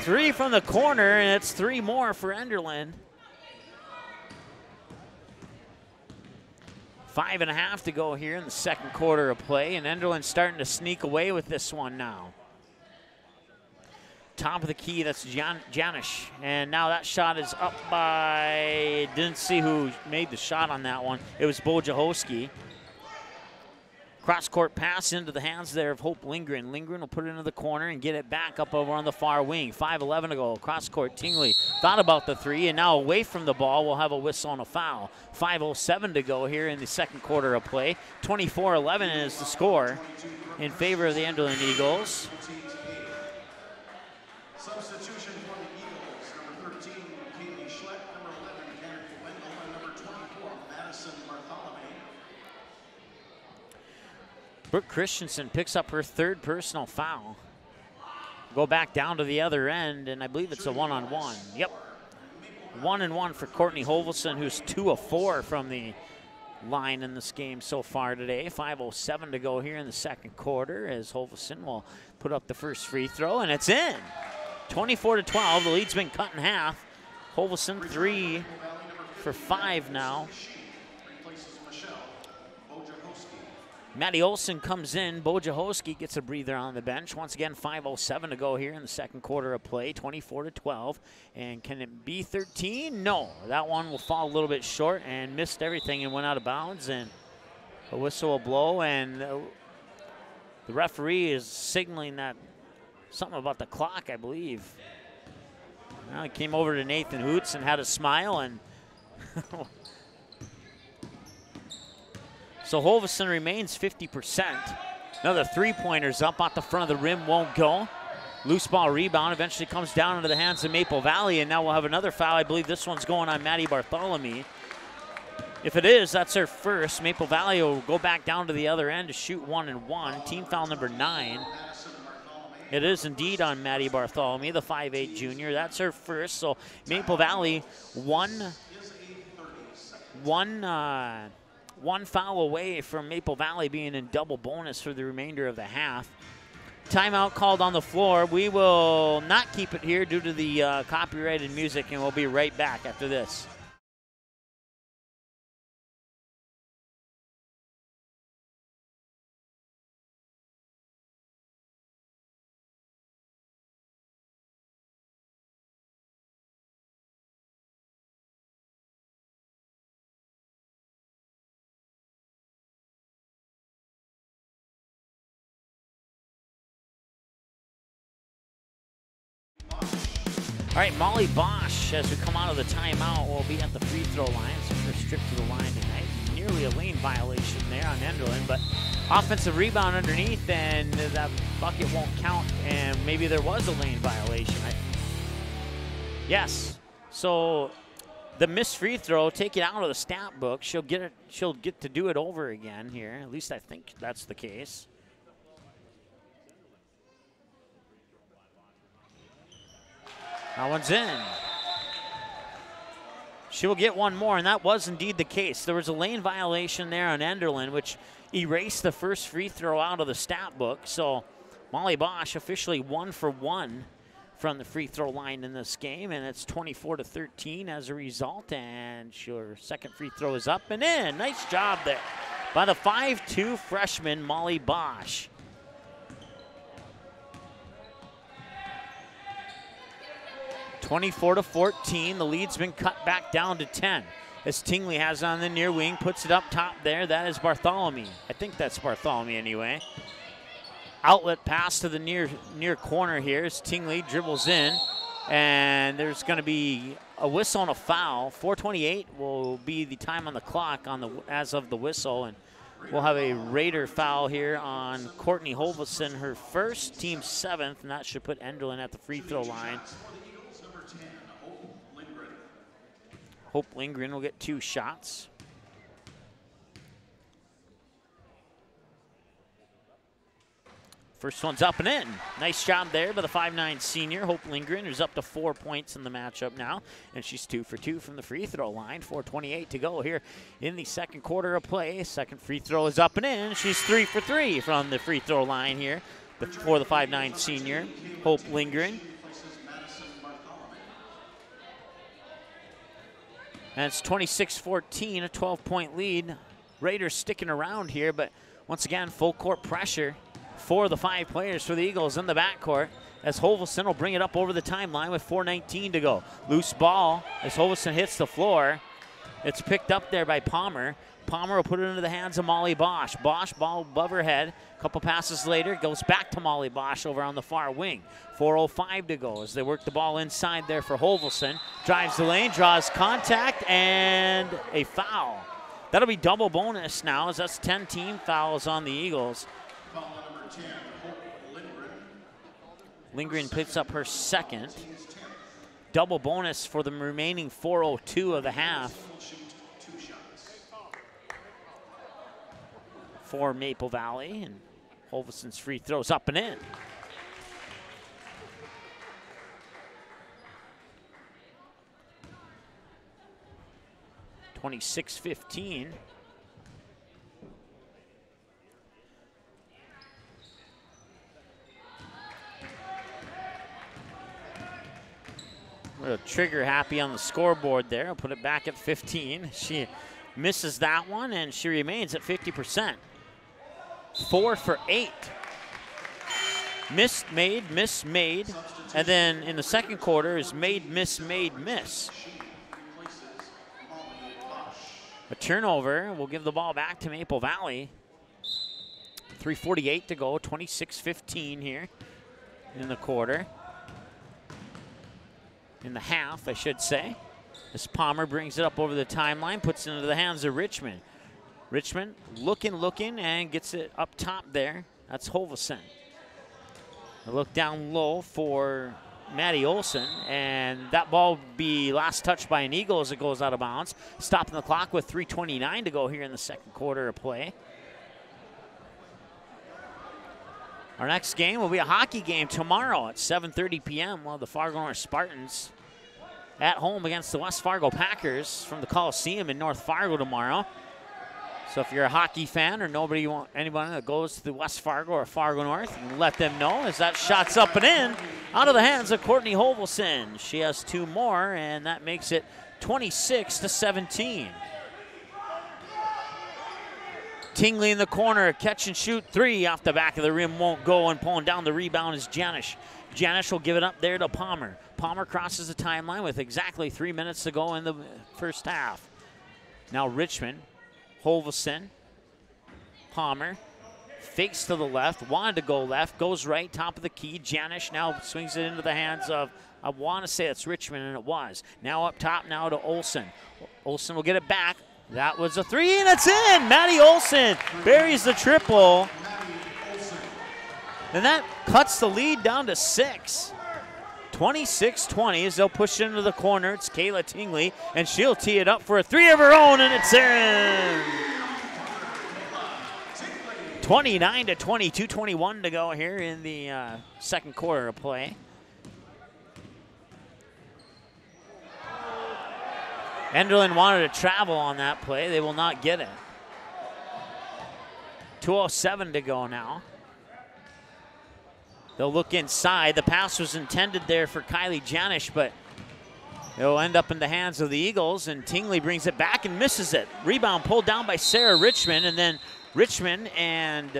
3 from the corner, and it's 3 more for Enderlin. 5.5 to go here in the second quarter of play, and Enderlin's starting to sneak away with this one now. Top of the key, that's Janish. And now that shot is up by, didn't see who made the shot on that one. It was Bo Jahoski. Cross-court pass into the hands there of Hope Lindgren. Lindgren will put it into the corner and get it back up over on the far wing. 5:11 to go. Cross-court, Tingley thought about the 3, and now away from the ball, we'll have a whistle and a foul. 5:07 to go here in the second quarter of play. 24-11 is the score in favor of the Enderlin Eagles. Substitution for the Eagles, number 13, Kaylee Schleck, number 11, Kenneth Wendell, and number 24, Madison Bartholomew. Brooke Christensen picks up her 3rd personal foul. Go back down to the other end, and I believe it's a 1-on-1. Yep. 1-and-1 for Courtney Hovelson, who's 2 of 4 from the line in this game so far today. 5:07 to go here in the second quarter as Hovelson will put up the first free throw, and it's in. 24-12, the lead's been cut in half. Hovelson 3 for 5 now. Maddie Olson comes in. Bo Jahoski gets a breather on the bench. Once again, 5:07 to go here in the second quarter of play, 24-12. And can it be 13? No, that one will fall a little bit short and missed everything and went out of bounds. And a whistle will blow, and the referee is signaling that something about the clock, I believe. Well, he came over to Nathan Hoots and had a smile, and so Holvison remains 50%. Another three-pointer's up at the front of the rim, won't go. Loose ball rebound eventually comes down into the hands of Maple Valley, and now we'll have another foul. I believe this one's going on Maddie Bartholomew. If it is, that's her first. Maple Valley will go back down to the other end to shoot 1 and 1. Team foul number 9. It is indeed on Maddie Bartholomew, the 5'8 junior. That's her first. So Maple Valley one foul away from Maple Valley being in double bonus for the remainder of the half. Timeout called on the floor. We will not keep it here due to the copyrighted music, and we'll be right back after this. All right, Molly Bosch, as we come out of the timeout, will be at the free throw line. So first trip to the line tonight. Nearly a lane violation there on Enderlin, but offensive rebound underneath, and that bucket won't count, and maybe there was a lane violation. Yes, so the missed free throw, take it out of the stat book. She'll get to do it over again here. At least I think that's the case. That one's in. She will get one more, and that was indeed the case. There was a lane violation there on Enderlin, which erased the first free throw out of the stat book. So Molly Bosch officially 1 for 1 from the free throw line in this game, and it's 24-13 as a result. And her second free throw is up and in. Nice job there by the 5'2 freshman Molly Bosch. 24-14, the lead's been cut back down to 10. As Tingley has on the near wing, puts it up top there. That is Bartholomew. I think that's Bartholomew anyway. Outlet pass to the near corner here as Tingley dribbles in. And there's going to be a whistle and a foul. 4:28 will be the time on the clock as of the whistle. And we'll have a Raider foul here on Courtney Holvison, her first, team 7th. And that should put Enderlin at the free throw line. Hope Lindgren will get 2 shots. First one's up and in. Nice job there by the 5'9 senior, Hope Lindgren, who's up to 4 points in the matchup now. And she's 2 for 2 from the free throw line. 4:28 to go here in the second quarter of play. Second free throw is up and in. She's 3 for 3 from the free throw line here for the 5'9 senior, Hope Lindgren. And it's 26-14, a 12-point lead. Raiders sticking around here, but once again, full court pressure for the 5 players for the Eagles in the backcourt, as Holvison will bring it up over the timeline with 4:19 to go. Loose ball as Holvison hits the floor. It's picked up there by Palmer. Palmer will put it into the hands of Molly Bosch. Bosch, ball above her head. A couple passes later, goes back to Molly Bosch over on the far wing. 4:05 to go as they work the ball inside there for Holvison. Drives the lane, draws contact, and a foul. That'll be double bonus now, as that's 10 team fouls on the Eagles. Foul number 10, Hope Lindgren. Lindgren picks up her second. Double bonus for the remaining 4:02 of the half. For Maple Valley, and Holvison's free throws up and in. (26-15). We're trigger happy on the scoreboard there. I'll put it back at 15. She misses that one, and she remains at 50%. 4 for 8. Missed, made, miss, made. And then in the second quarter is made, miss, made, miss. A turnover will give the ball back to Maple Valley. 3:48 to go, 26-15 here. in the quarter. In the half, I should say. As Palmer brings it up over the timeline, puts it into the hands of Richmond. Richmond looking, and gets it up top there. That's Holvesen. A look down low for Maddie Olson, and that ball will be last touched by an Eagle as it goes out of bounds. Stopping the clock with 3:29 to go here in the second quarter of play. Our next game will be a hockey game tomorrow at 7:30 p.m. Well, the Fargo North Spartans at home against the West Fargo Packers from the Coliseum in North Fargo tomorrow. So if you're a hockey fan or anybody that goes to the West Fargo or Fargo North, you can let them know as that shot's up and in out of the hands of Courtney Holvesen. She has 2 more, and that makes it 26-17. Tingley in the corner, catch and shoot 3 off the back of the rim, won't go, and pulling down the rebound is Janish. Janish will give it up there to Palmer. Palmer crosses the timeline with exactly 3 minutes to go in the first half. Now Richmond, Holvesen, Palmer, fakes to the left, wanted to go left, goes right, top of the key. Janish now swings it into the hands of, I want to say it's Richmond, and it was. Now up top now to Olson. Olson will get it back. That was a 3, and it's in! Maddie Olson buries the triple. And that cuts the lead down to 6. 26-20 as they'll push it into the corner. It's Kayla Tingley, and she'll tee it up for a 3 of her own, and it's in! 29-20, 2:21 to go here in the second quarter of play. Enderlin wanted to travel on that play. They will not get it. 2:07 to go now. They'll look inside. The pass was intended there for Kylie Janish, but it'll end up in the hands of the Eagles, and Tingley brings it back and misses it. Rebound pulled down by Sarah Richmond, and then Richmond and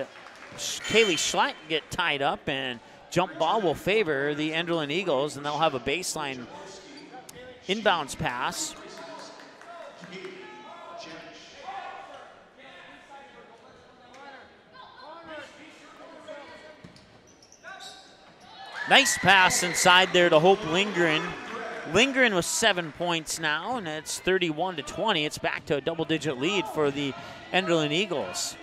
Kaylee Schlatt get tied up, and jump ball will favor the Enderlin Eagles, and they'll have a baseline inbounds pass. Nice pass inside there to Hope Lindgren. Lindgren with 7 points now, and it's 31-20. It's back to a double-digit lead for the Enderlin Eagles.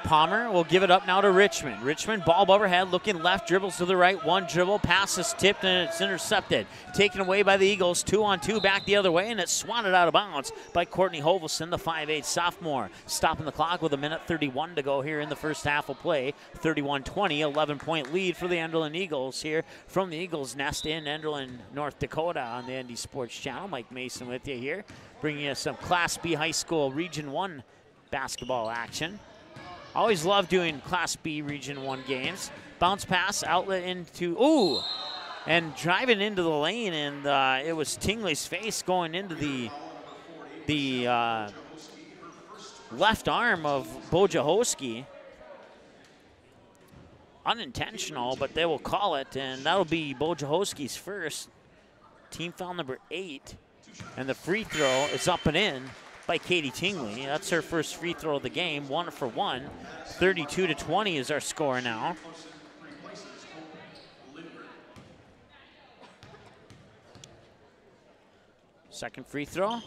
Palmer will give it up now to Richmond. Richmond, ball overhead, looking left, dribbles to the right, 1 dribble, pass is tipped, and it's intercepted. Taken away by the Eagles, 2-on-2 back the other way, and it's swatted out of bounds by Courtney Holvesen, the 5'8" sophomore. Stopping the clock with 1:31 to go here in the first half of play. 31-20, 11-point lead for the Enderlin Eagles here from the Eagles Nest in Enderlin, North Dakota on the ND Sports Channel. Mike Mason with you here, bringing you some Class B High School Region 1 basketball action. Always love doing Class B Region 1 games. Bounce pass, outlet into, and driving into the lane, and it was Tingley's face going into the left arm of Bojahoski. Unintentional, but they will call it, and that'll be Bojahoski's first. Team foul number 8, and the free throw is up and in by Katie Tingley. That's her first free throw of the game, 1 for 1. 32-20 is our score now. Second free throw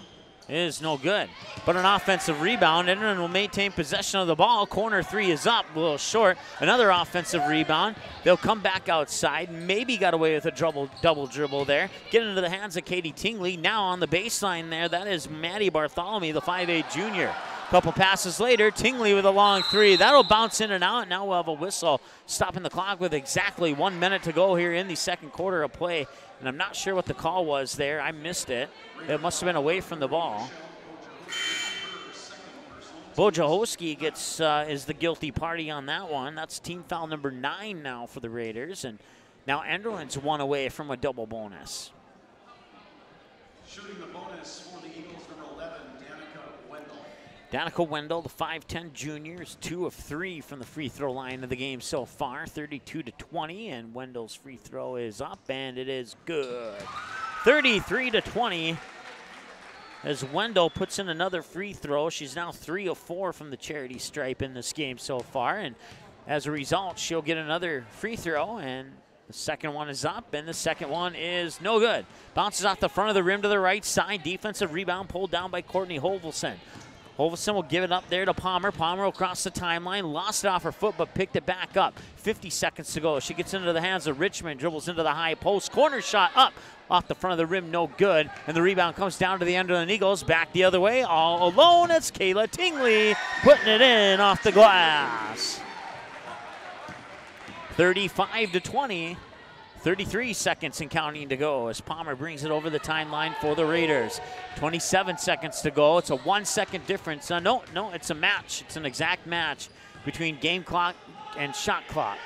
is no good, but an offensive rebound. Enderlin will maintain possession of the ball. Corner 3 is up, a little short. Another offensive rebound. They'll come back outside. Maybe got away with a double dribble there. Get into the hands of Katie Tingley. Now on the baseline there, that is Maddie Bartholomew, the 5'8" junior. Couple passes later, Tingley with a long 3. That'll bounce in and out. Now we'll have a whistle stopping the clock with exactly 1 minute to go here in the second quarter of play. And I'm not sure what the call was there. I missed it. It must have been away from the ball. Bojahoski is the guilty party on that one. That's team foul number 9 now for the Raiders. And now Enderlin's 1 away from a double bonus. Shooting the bonus for the Eagles, number 11, Danica Wendell. Danica Wendell, the 5'10" junior, is 2 of 3 from the free throw line of the game so far, 32-20, and Wendell's free throw is up, and it is good. 33-20 as Wendell puts in another free throw. She's now 3 of 4 from the charity stripe in this game so far, and As a result, she'll get another free throw, and the second one is up, and the second one is no good. Bounces off the front of the rim to the right side. Defensive rebound pulled down by Courtney Hovelson. Hovelson will give it up there to Palmer. Palmer will cross the timeline, lost it off her foot, but picked it back up. 50 seconds to go. She gets into the hands of Richmond, dribbles into the high post. Corner shot up off the front of the rim, no good. And the rebound comes down to the Enderlin Eagles. Back the other way, all alone. It's Kayla Tingley putting it in off the glass. 35-20. 33 seconds and counting to go as Palmer brings it over the timeline for the Raiders. 27 seconds to go. It's a 1 second difference. No, it's a match. It's an exact match between game clock and shot clock.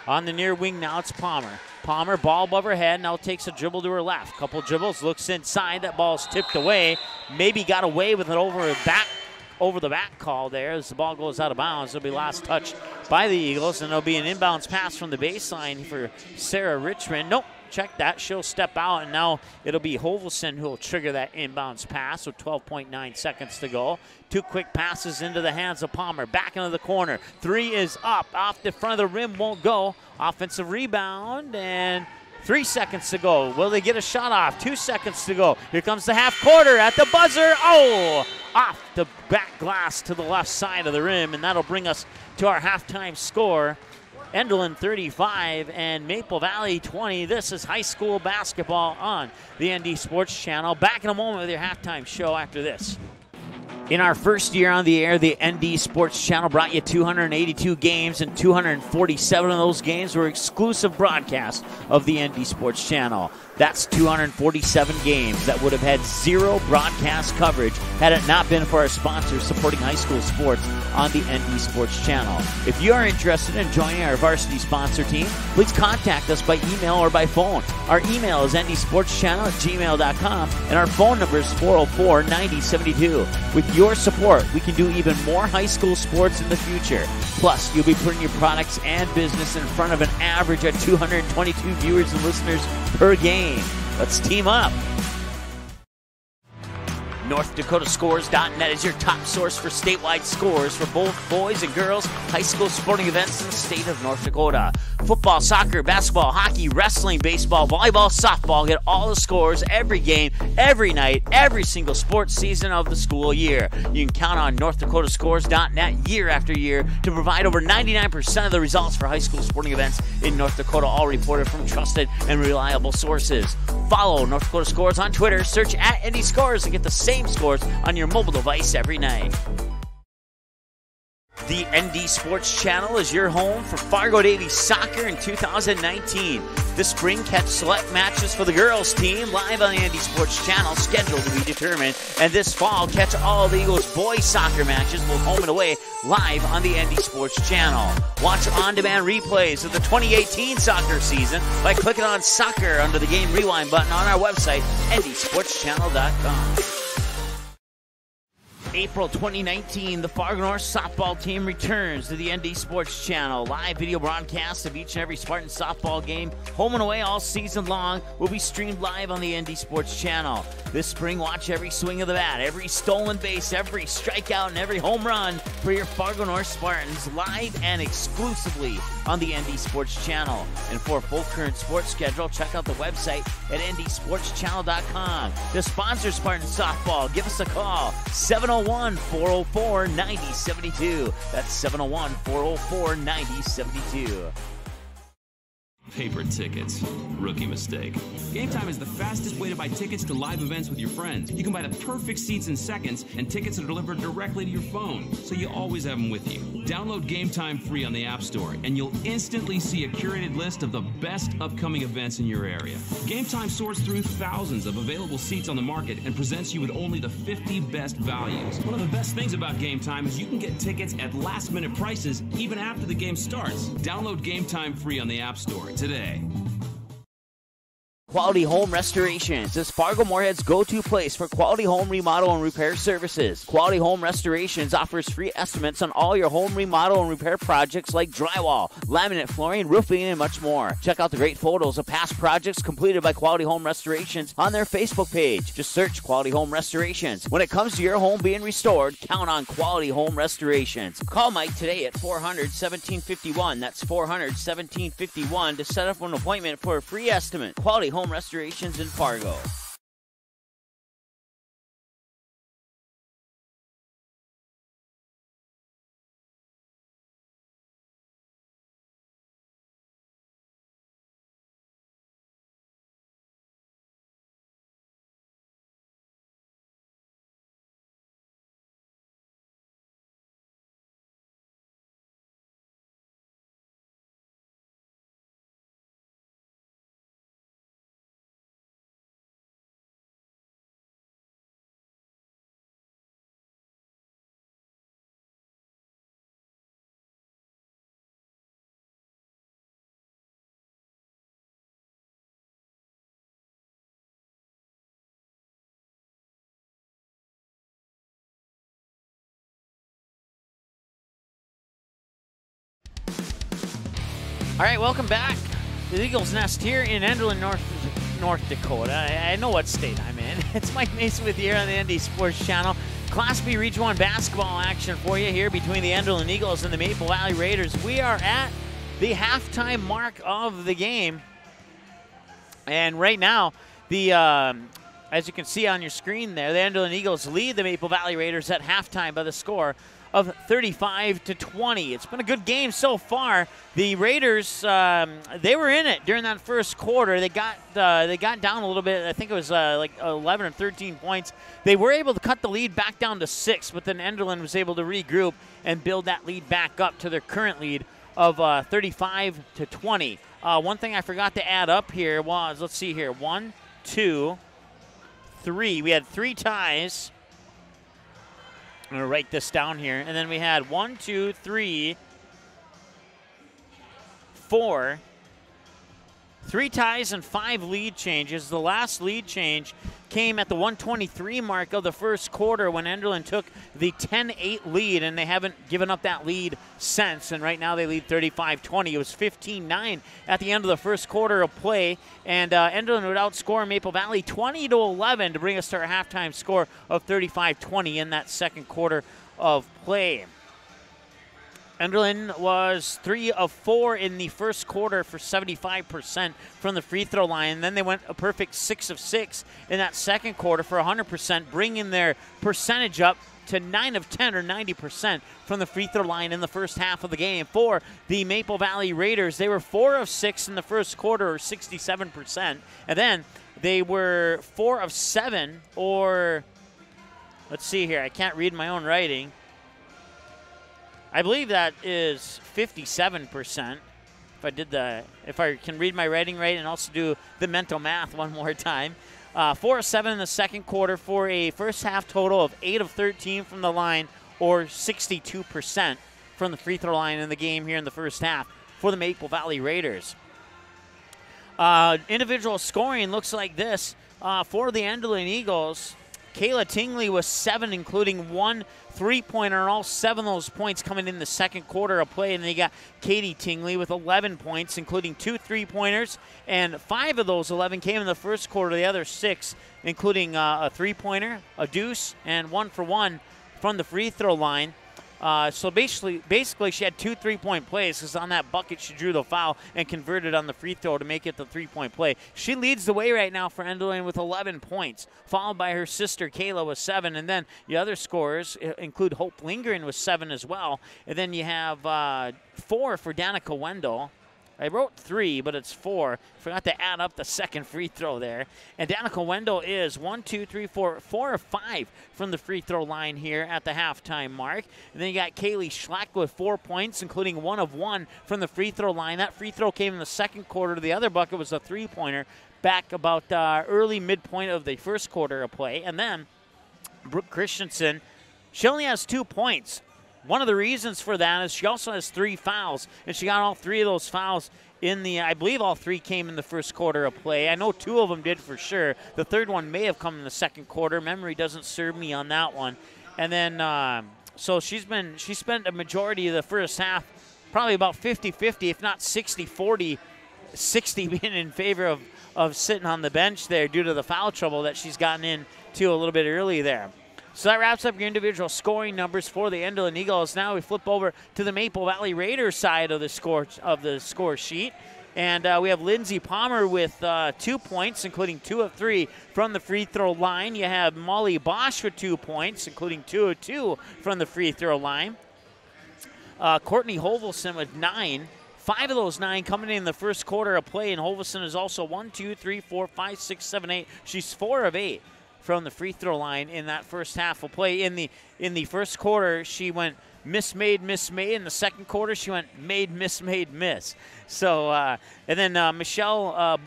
On the near wing now, it's Palmer. Palmer, ball above her head, now takes a dribble to her left. Couple dribbles, looks inside. That ball's tipped away. Maybe got away with it over the back call there as the ball goes out of bounds. It'll be last touch by the Eagles, and there'll be an inbounds pass from the baseline for Sarah Richmond. Nope, check that. She'll step out, and now it'll be Hovelson who will trigger that inbounds pass with 12.9 seconds to go. 2 quick passes into the hands of Palmer. Back into the corner. 3 is up. Off the front of the rim, won't go. Offensive rebound, and 3 seconds to go. Will they get a shot off? 2 seconds to go. Here comes the half quarter at the buzzer. Oh, off the back glass to the left side of the rim, and that'll bring us to our halftime score. Enderlin 35 and Maple Valley 20. This is high school basketball on the ND Sports Channel. Back in a moment with your halftime show after this. In our first year on the air, the ND Sports Channel brought you 282 games, and 247 of those games were exclusive broadcasts of the ND Sports Channel. That's 247 games that would have had zero broadcast coverage had it not been for our sponsors supporting high school sports on the ND Sports Channel. If you are interested in joining our varsity sponsor team, please contact us by email or by phone. Our email is ndsportschannel@gmail.com, and our phone number is 404-9072. With your support, we can do even more high school sports in the future. Plus, you'll be putting your products and business in front of an average of 222 viewers and listeners per game. Let's team up. NorthDakotaScores.net is your top source for statewide scores for both boys and girls high school sporting events in the state of North Dakota. Football, soccer, basketball, hockey, wrestling, baseball, volleyball, softball. Get all the scores every game, every night, every single sports season of the school year. You can count on NorthDakotaScores.net year after year to provide over 99% of the results for high school sporting events in North Dakota, all reported from trusted and reliable sources. Follow North Dakota Scores on Twitter, search @NDScores, and get the same scores on your mobile device every night. The ND Sports Channel is your home for Fargo Davies soccer in 2019. This spring, catch select matches for the girls team live on the ND Sports Channel, scheduled to be determined. And this fall, catch all the Eagles boys soccer matches, both home and away, live on the ND Sports Channel. Watch on-demand replays of the 2018 soccer season by clicking on soccer under the game rewind button on our website, ndsportschannel.com. April 2019, the Fargo North softball team returns to the ND Sports Channel. Live video broadcasts of each and every Spartan softball game, home and away all season long, will be streamed live on the ND Sports Channel. This spring, watch every swing of the bat, every stolen base, every strikeout, and every home run for your Fargo North Spartans live and exclusively on the ND Sports Channel. And for a full current sports schedule, check out the website at ndsportschannel.com. To sponsor Spartan softball, give us a call, 701-404-9072. That's 701-404-9072. Paper tickets. Rookie mistake. Game Time is the fastest way to buy tickets to live events with your friends. You can buy the perfect seats in seconds, and tickets are delivered directly to your phone, so you always have them with you. Download Game Time free on the App Store, and you'll instantly see a curated list of the best upcoming events in your area. Game Time sorts through thousands of available seats on the market and presents you with only the 50 best values. One of the best things about Game Time is you can get tickets at last-minute prices even after the game starts. Download Game Time free on the App Store today. Quality Home Restorations is Fargo Moorhead's go-to place for quality home remodel and repair services. Quality Home Restorations offers free estimates on all your home remodel and repair projects like drywall, laminate flooring, roofing, and much more. Check out the great photos of past projects completed by Quality Home Restorations on their Facebook page. Just search Quality Home Restorations. When it comes to your home being restored, count on Quality Home Restorations. Call Mike today at 400-1751. That's 400-1751 to set up an appointment for a free estimate. Quality Home Restorations in Fargo. All right, welcome back to the Eagles Nest here in Enderlin, North Dakota. I know what state I'm in. It's Mike Mason with you here on the ND Sports Channel. Class B Region 1 basketball action for you here between the Enderlin Eagles and the Maple Valley Raiders. We are at the halftime mark of the game. And right now, as you can see on your screen there, the Enderlin Eagles lead the Maple Valley Raiders at halftime by the score of 35-20. It's been a good game so far. The Raiders, they were in it during that first quarter. They got down a little bit. I think it was like 11 or 13 points. They were able to cut the lead back down to 6, but then Enderlin was able to regroup and build that lead back up to their current lead of 35-20. One thing I forgot to add up here was, let's see here, 1, 2, 3. We had 3 ties. I'm going to write this down here. And then we had 1, 2, 3, 4. 3 ties and 5 lead changes. The last lead change came at the 1:23 mark of the first quarter when Enderlin took the 10-8 lead, and they haven't given up that lead since. And right now they lead 35-20. It was 15-9 at the end of the first quarter of play, and Enderlin would outscore Maple Valley 20-11 to bring us to our halftime score of 35-20 in that second quarter of play. Enderlin was 3 of 4 in the first quarter for 75% from the free throw line. Then they went a perfect 6 of 6 in that second quarter for 100%, bringing their percentage up to 9 of 10 or 90% from the free throw line in the first half of the game. For the Maple Valley Raiders, they were 4 of 6 in the first quarter or 67%. And then they were 4 of 7 or, let's see here, I can't read my own writing. I believe that is 57%. If I can read my writing right and also do the mental math one more time. 4 of 7 in the second quarter for a first half total of 8 of 13 from the line, or 62% from the free throw line in the game here in the first half for the Maple Valley Raiders. Individual scoring looks like this for the Enderlin Eagles. Kayla Tingley was 7, including 1 3-pointer, and all 7 of those points coming in the second quarter of play. And they got Katie Tingley with 11 points, including 2 3-pointers, and 5 of those 11 came in the first quarter. The other 6, including a 3-pointer, a deuce, and 1 for 1 from the free throw line. So basically, she had 2 3-point plays, because on that bucket she drew the foul and converted on the free throw to make it the 3-point play. She leads the way right now for Enderlin with 11 points, followed by her sister Kayla with 7. And then the other scorers include Hope Lindgren with 7 as well. And then you have 4 for Danica Wendell. I wrote 3, but it's 4. Forgot to add up the second free throw there. And Danica Wendell is 4 of 5 from the free throw line here at the halftime mark. And then you got Kaylee Schlack with 4 points, including 1 of 1 from the free throw line. That free throw came in the second quarter. The other bucket was a 3-pointer back about early midpoint of the first quarter of play. And then Brooke Christensen, she only has 2 points. One of the reasons for that is she also has 3 fouls, and she got all 3 of those fouls I believe all 3 came in the first quarter of play. I know 2 of them did for sure. The third one may have come in the second quarter. Memory doesn't serve me on that one. And then, so she spent a majority of the first half, probably about 50-50, if not 60-40, 60 being in favor of sitting on the bench there due to the foul trouble that she's gotten into a little bit early there. So that wraps up your individual scoring numbers for the Enderlin Eagles. Now we flip over to the Maple Valley Raiders side of the score sheet. And we have Lindsay Palmer with 2 points, including 2 of 3 from the free throw line. You have Molly Bosch with 2 points, including 2 of 2 from the free throw line. Courtney Hovelson with 9. 5 of those 9 coming in the first quarter of play, and Hovelson is also 1, 2, 3, 4, 5, 6, 7, 8. She's 4 of 8 from the free throw line in that first half of play. In the first quarter, she went miss-made, miss-made. In the second quarter, she went made, miss-made, miss. So, and then Michelle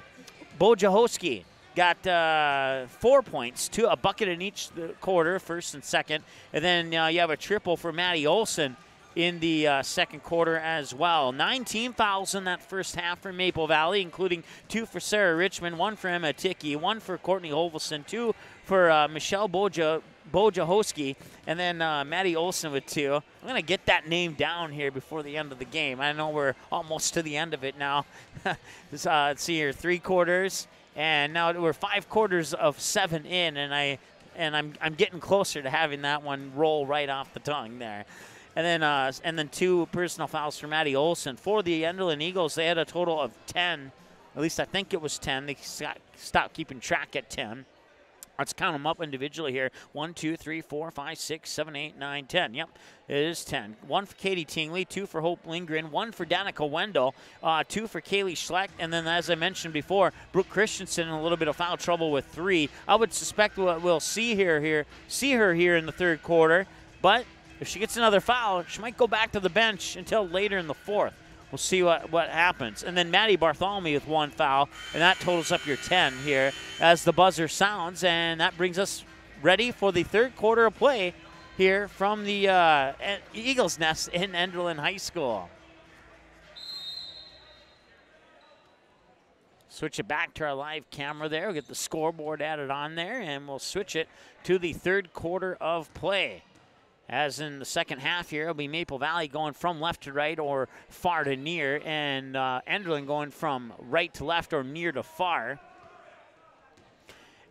Bojahowski got 4 points, a bucket in each quarter, first and second. And then you have a triple for Maddie Olson in the second quarter as well. 19 fouls in that first half for Maple Valley, including 2 for Sarah Richmond, 1 for Emma Ticky, 1 for Courtney Hovelson, 2 for Michelle Bojahowski, and then Maddie Olson with 2. I'm going to get that name down here before the end of the game. I know we're almost to the end of it now. Let's see here, 3 quarters, and now we're 5 quarters of 7 in, and I'm getting closer to having that one roll right off the tongue there. And then 2 personal fouls for Maddie Olson. For the Enderlin Eagles, they had a total of 10. At least I think it was 10. They stopped keeping track at 10. Let's count them up individually here. 1, 2, 3, 4, 5, 6, 7, 8, 9, 10. Yep, it is 10. 1 for Katie Tingley, 2 for Hope Lindgren, 1 for Danica Wendell, 2 for Kaylee Schleck, and then as I mentioned before, Brooke Christensen in a little bit of foul trouble with 3. I would suspect we'll see her here in the third quarter, but if she gets another foul, she might go back to the bench until later in the fourth. We'll see what happens. And then Maddie Bartholomew with 1 foul, and that totals up your 10 here as the buzzer sounds. And that brings us ready for the third quarter of play here from the Eagles Nest in Enderlin High School. Switch it back to our live camera there. We'll get the scoreboard added on there, and we'll switch it to the third quarter of play. As in the second half here, it'll be Maple Valley going from left to right or far to near, and Enderlin going from right to left or near to far.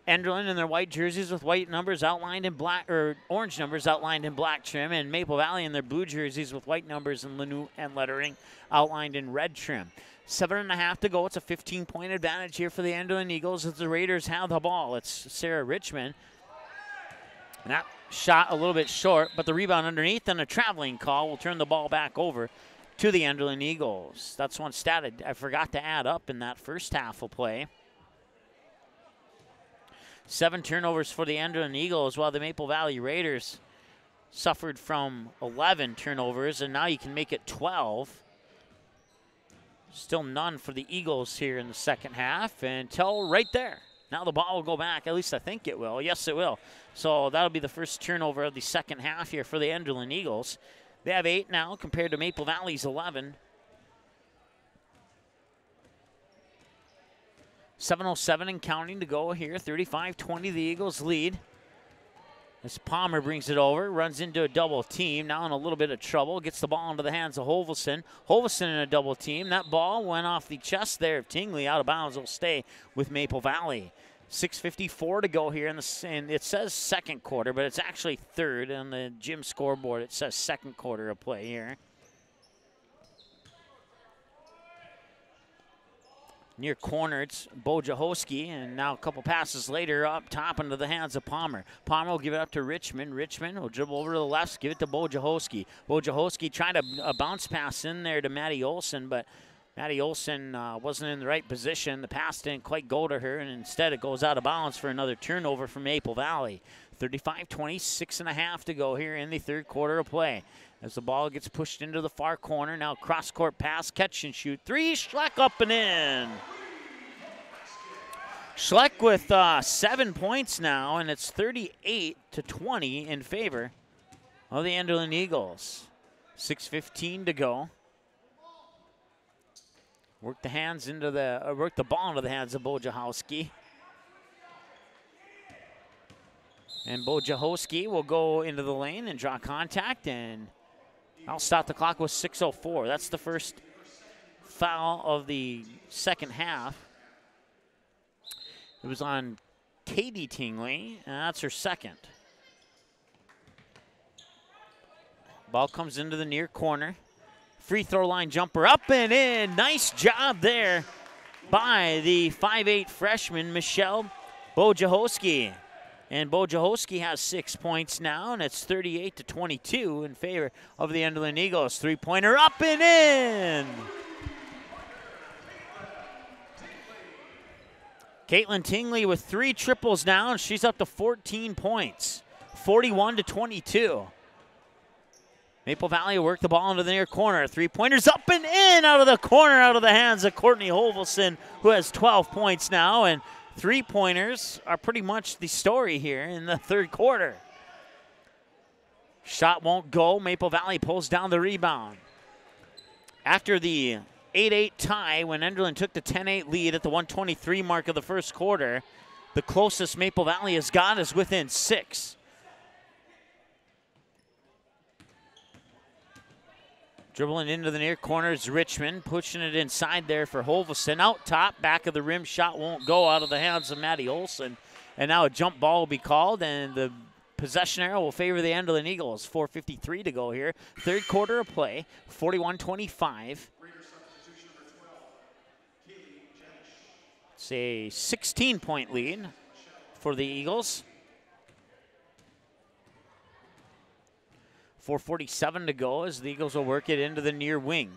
Enderlin in their white jerseys with white numbers outlined in black, or orange numbers outlined in black trim, and Maple Valley in their blue jerseys with white numbers and lettering outlined in red trim. 7.5 to go. It's a 15-point advantage here for the Enderlin Eagles as the Raiders have the ball. It's Sarah Richmond. And that shot a little bit short, but the rebound underneath and a traveling call will turn the ball back over to the Enderlin Eagles. That's one stat I forgot to add up in that first half of play. 7 turnovers for the Enderlin Eagles, while the Maple Valley Raiders suffered from 11 turnovers, and now you can make it 12. Still none for the Eagles here in the second half until right there. Now the ball will go back. At least I think it will. Yes, it will. So that'll be the first turnover of the second half here for the Enderlin Eagles. They have 8 now compared to Maple Valley's 11. 7:07 and counting to go here. 35-20 the Eagles lead. As Palmer brings it over, runs into a double team. Now in a little bit of trouble. Gets the ball into the hands of Hovelson. Hovelson in a double team. That ball went off the chest there of Tingley. Out of bounds. Will stay with Maple Valley. 6:54 to go here. And it says second quarter, but it's actually third. On the gym scoreboard, it says second quarter of play here. Near corner, it's Bojahowski, and now a couple passes later up top into the hands of Palmer. Palmer will give it up to Richmond. Richmond will dribble over to the left, give it to Bojahowski. Bojahowski trying to bounce pass in there to Maddie Olson, but Maddie Olson wasn't in the right position. The pass didn't quite go to her, and instead it goes out of bounds for another turnover from Maple Valley. 35-20, 6.5 to go here in the third quarter of play. As the ball gets pushed into the far corner, now cross-court pass, catch and shoot. 3, Schleck up and in. Schleck with 7 points now, and it's 38-20 in favor of the Enderlin Eagles. 6:15 to go. Work the ball into the hands of Wojciechowski. And Wojciechowski will go into the lane and draw contact, and I'll stop the clock with 6:04. That's the first foul of the second half. It was on Katie Tingley, and that's her second. Ball comes into the near corner. Free throw line jumper up and in. Nice job there by the 5'8" freshman, Michelle Wojciechowski. And Wojciechowski has 6 points now, and it's 38-22 in favor of the Enderlin Eagles. Three-pointer up and in. Caitlin Tingley with 3 triples now, and she's up to 14 points, 41-22. Maple Valley will work the ball into the near corner. Three-pointers up and in out of the corner, out of the hands of Courtney Hovelson, who has 12 points now. And three-pointers are pretty much the story here in the third quarter. Shot won't go. Maple Valley pulls down the rebound. After the 8-8 tie, when Enderlin took the 10-8 lead at the 1:23 mark of the first quarter, the closest Maple Valley has got is within 6. Dribbling into the near corner is Richmond, pushing it inside there for Hovelson. Out top, back of the rim, shot won't go out of the hands of Maddie Olson. And now a jump ball will be called, and the possession arrow will favor the Enderlin Eagles. 4:53 to go here. Third quarter of play, 41-25. It's a 16-point lead for the Eagles. 4:47 to go as the Eagles will work it into the near wing.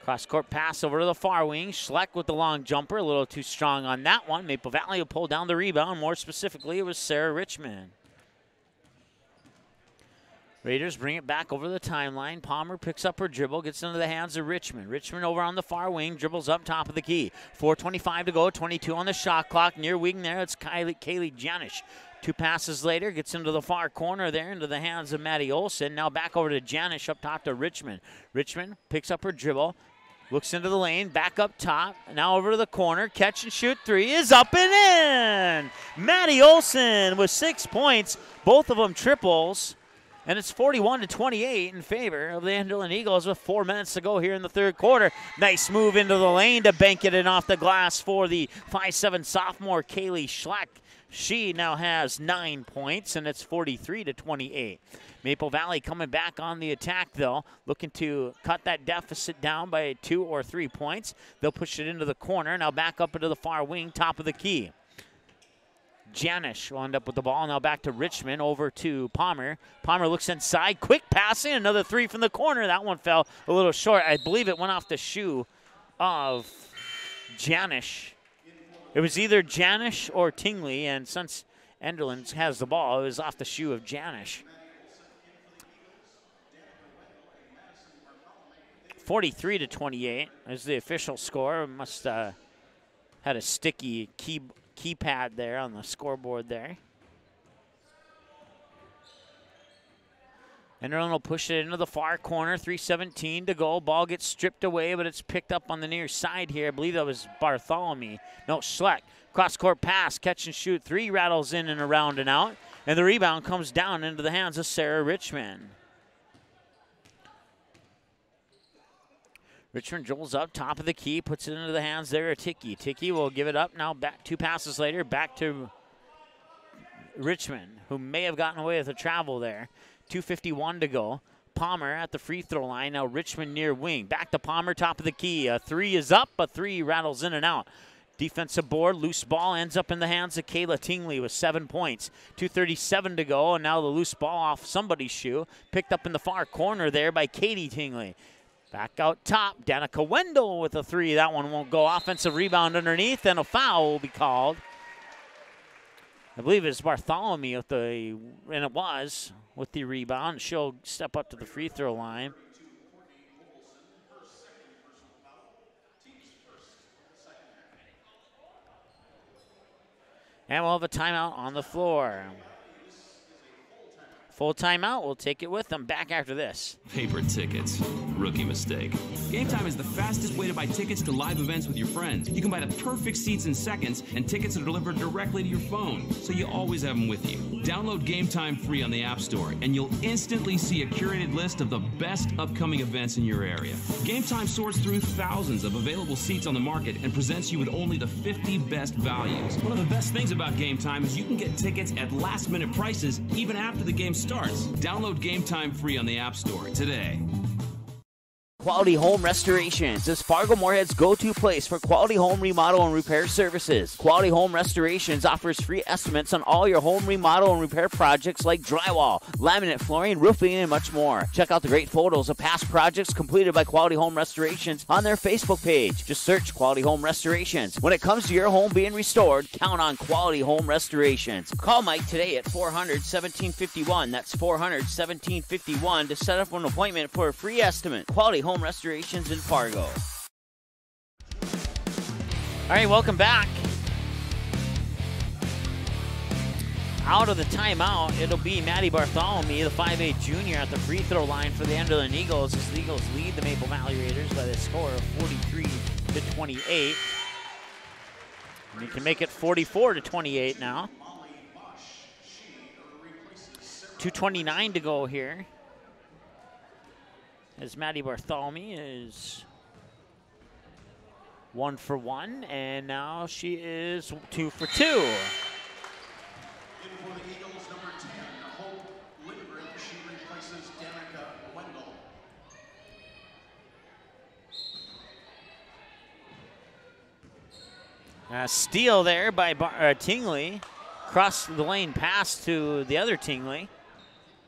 Cross-court pass over to the far wing. Schleck with the long jumper, a little too strong on that one. Maple Valley will pull down the rebound. More specifically, it was Sarah Richmond. Raiders bring it back over the timeline. Palmer picks up her dribble, gets into the hands of Richmond. Richmond over on the far wing, dribbles up top of the key. 4:25 to go, 22 on the shot clock. Near wing there, it's Kaylee Janish. 2 passes later, gets into the far corner there, into the hands of Maddie Olson. Now back over to Janish, up top to Richmond. Richmond picks up her dribble, looks into the lane, back up top, now over to the corner. Catch and shoot three is up and in! Maddie Olson with 6 points, both of them triples. And it's 41-28 in favor of the Enderlin Eagles with 4 minutes to go here in the third quarter. Nice move into the lane to bank it in off the glass for the 5'7" sophomore Kaylee Schleck. She now has 9 points, and it's 43-28. Maple Valley coming back on the attack, though, looking to cut that deficit down by 2 or 3 points. They'll push it into the corner. Now back up into the far wing, top of the key. Janish will end up with the ball. Now back to Richmond, over to Palmer. Palmer looks inside, quick passing, another three from the corner. That one fell a little short. I believe it went off the shoe of Janish. It was either Janish or Tingley, and since Enderlin has the ball, it was off the shoe of Janish. 43-28 is the official score. Must had a sticky keypad there on the scoreboard there. Enderlin will push it into the far corner. 3:17 to go. Ball gets stripped away, but it's picked up on the near side here. I believe that was Bartholomew. No, Schleck. Cross-court pass, catch and shoot. Three rattles in and around and out. And the rebound comes down into the hands of Sarah Richmond. Richmond dribbles up, top of the key, puts it into the hands there of Ticky. Ticky will give it up now, back 2 passes later, back to Richmond, who may have gotten away with a travel there. 2:51 to go. Palmer at the free throw line. Now Richmond near wing. Back to Palmer, top of the key. A three is up, a three rattles in and out. Defensive board, loose ball ends up in the hands of Kayla Tingley with 7 points. 2:37 to go, and now the loose ball off somebody's shoe. Picked up in the far corner there by Katie Tingley. Back out top, Danica Wendell with a three. That one won't go. Offensive rebound underneath, and a foul will be called. I believe it's Bartholomew with the, and it was, with the rebound. She'll step up to the free throw line. And we'll have a timeout on the floor. Full timeout, we'll take it with them. Back after this. Paper tickets, Rookie mistake. Game Time is the fastest way to buy tickets to live events with your friends. You can buy the perfect seats in seconds, and tickets are delivered directly to your phone, so you always have them with you. Download Game Time free on the App Store, and you'll instantly see a curated list of the best upcoming events in your area. Game Time sorts through thousands of available seats on the market and presents you with only the 50 best values. One of the best things about Game Time is you can get tickets at last-minute prices even after the game starts. Download Game Time free on the App Store today. Quality Home Restorations is Fargo Moorhead's go-to place for quality home remodel and repair services. Quality Home Restorations offers free estimates on all your home remodel and repair projects like drywall, laminate flooring, roofing, and much more. Check out the great photos of past projects completed by Quality Home Restorations on their Facebook page. Just search Quality Home Restorations. When it comes to your home being restored, count on Quality Home Restorations. Call Mike today at 400-1751. That's 400-1751 to set up an appointment for a free estimate. Quality Home Restorations in Fargo. All right, welcome back. Out of the timeout, it'll be Maddie Bartholomew, the 5'8 junior, at the free throw line for the Enderlin Eagles, as the Eagles lead the Maple Valley Raiders by the score of 43-28. And you can make it 44-28 now. 2:29 to go here, as Maddie Bartholomew is 1 for 1, and now she is 2 for 2. In for the Eagles, number 10, Hope Lindgren. She replaces Danica Wendell. Steal there by Tingley. Cross the lane pass to the other Tingley.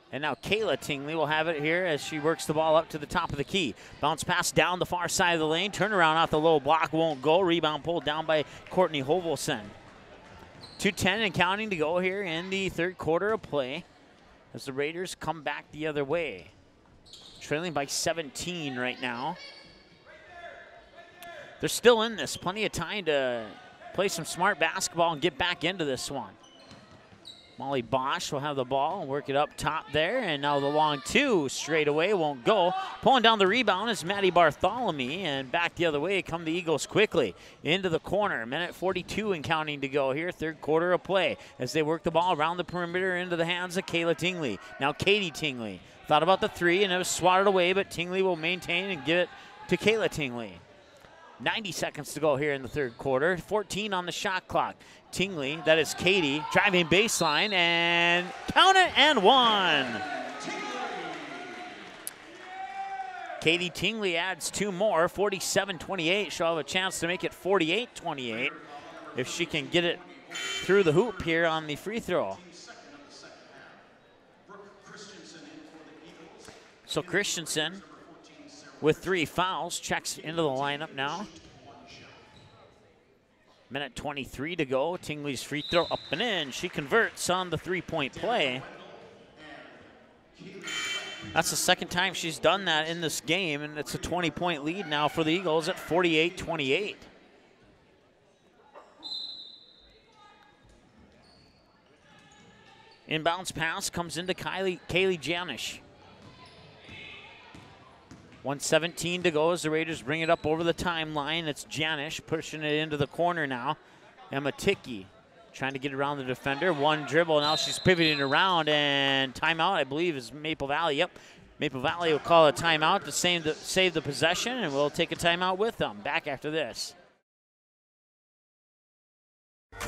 And now Kayla Tingley will have it here as she works the ball up to the top of the key. Bounce pass down the far side of the lane. Turnaround off the low block won't go. Rebound pulled down by Courtney Hovelson. 2:10 and counting to go here in the third quarter of play as the Raiders come back the other way. Trailing by 17 right now. They're still in this. Plenty of time to play some smart basketball and get back into this one. Molly Bosch will have the ball and work it up top there. And now the long two straight away won't go. Pulling down the rebound is Maddie Bartholomew. And back the other way come the Eagles quickly. Into the corner. Minute 42 and counting to go here. Third quarter of play as they work the ball around the perimeter into the hands of Kayla Tingley. Now Katie Tingley. Thought about the three and it was swatted away, but Tingley will maintain and give it to Kayla Tingley. 90 seconds to go here in the third quarter. 14 on the shot clock. Tingley, that is Katie, driving baseline and count it and one. Katie Tingley adds two more, 47-28. She'll have a chance to make it 48-28 if she can get it through the hoop here on the free throw. So Christensen, with 3 fouls, checks into the lineup now. Minute 23 to go. Tingley's free throw up and in. She converts on the three-point play. That's the second time she's done that in this game, and it's a 20-point lead now for the Eagles at 48-28. Inbounds pass comes into Kaylee Janish. 1:17 to go as the Raiders bring it up over the timeline. It's Janish pushing it into the corner now. Emma Ticky trying to get around the defender. One dribble, now she's pivoting around, and timeout, I believe, is Maple Valley. Yep, Maple Valley will call a timeout to save the possession, and we'll take a timeout with them. Back after this.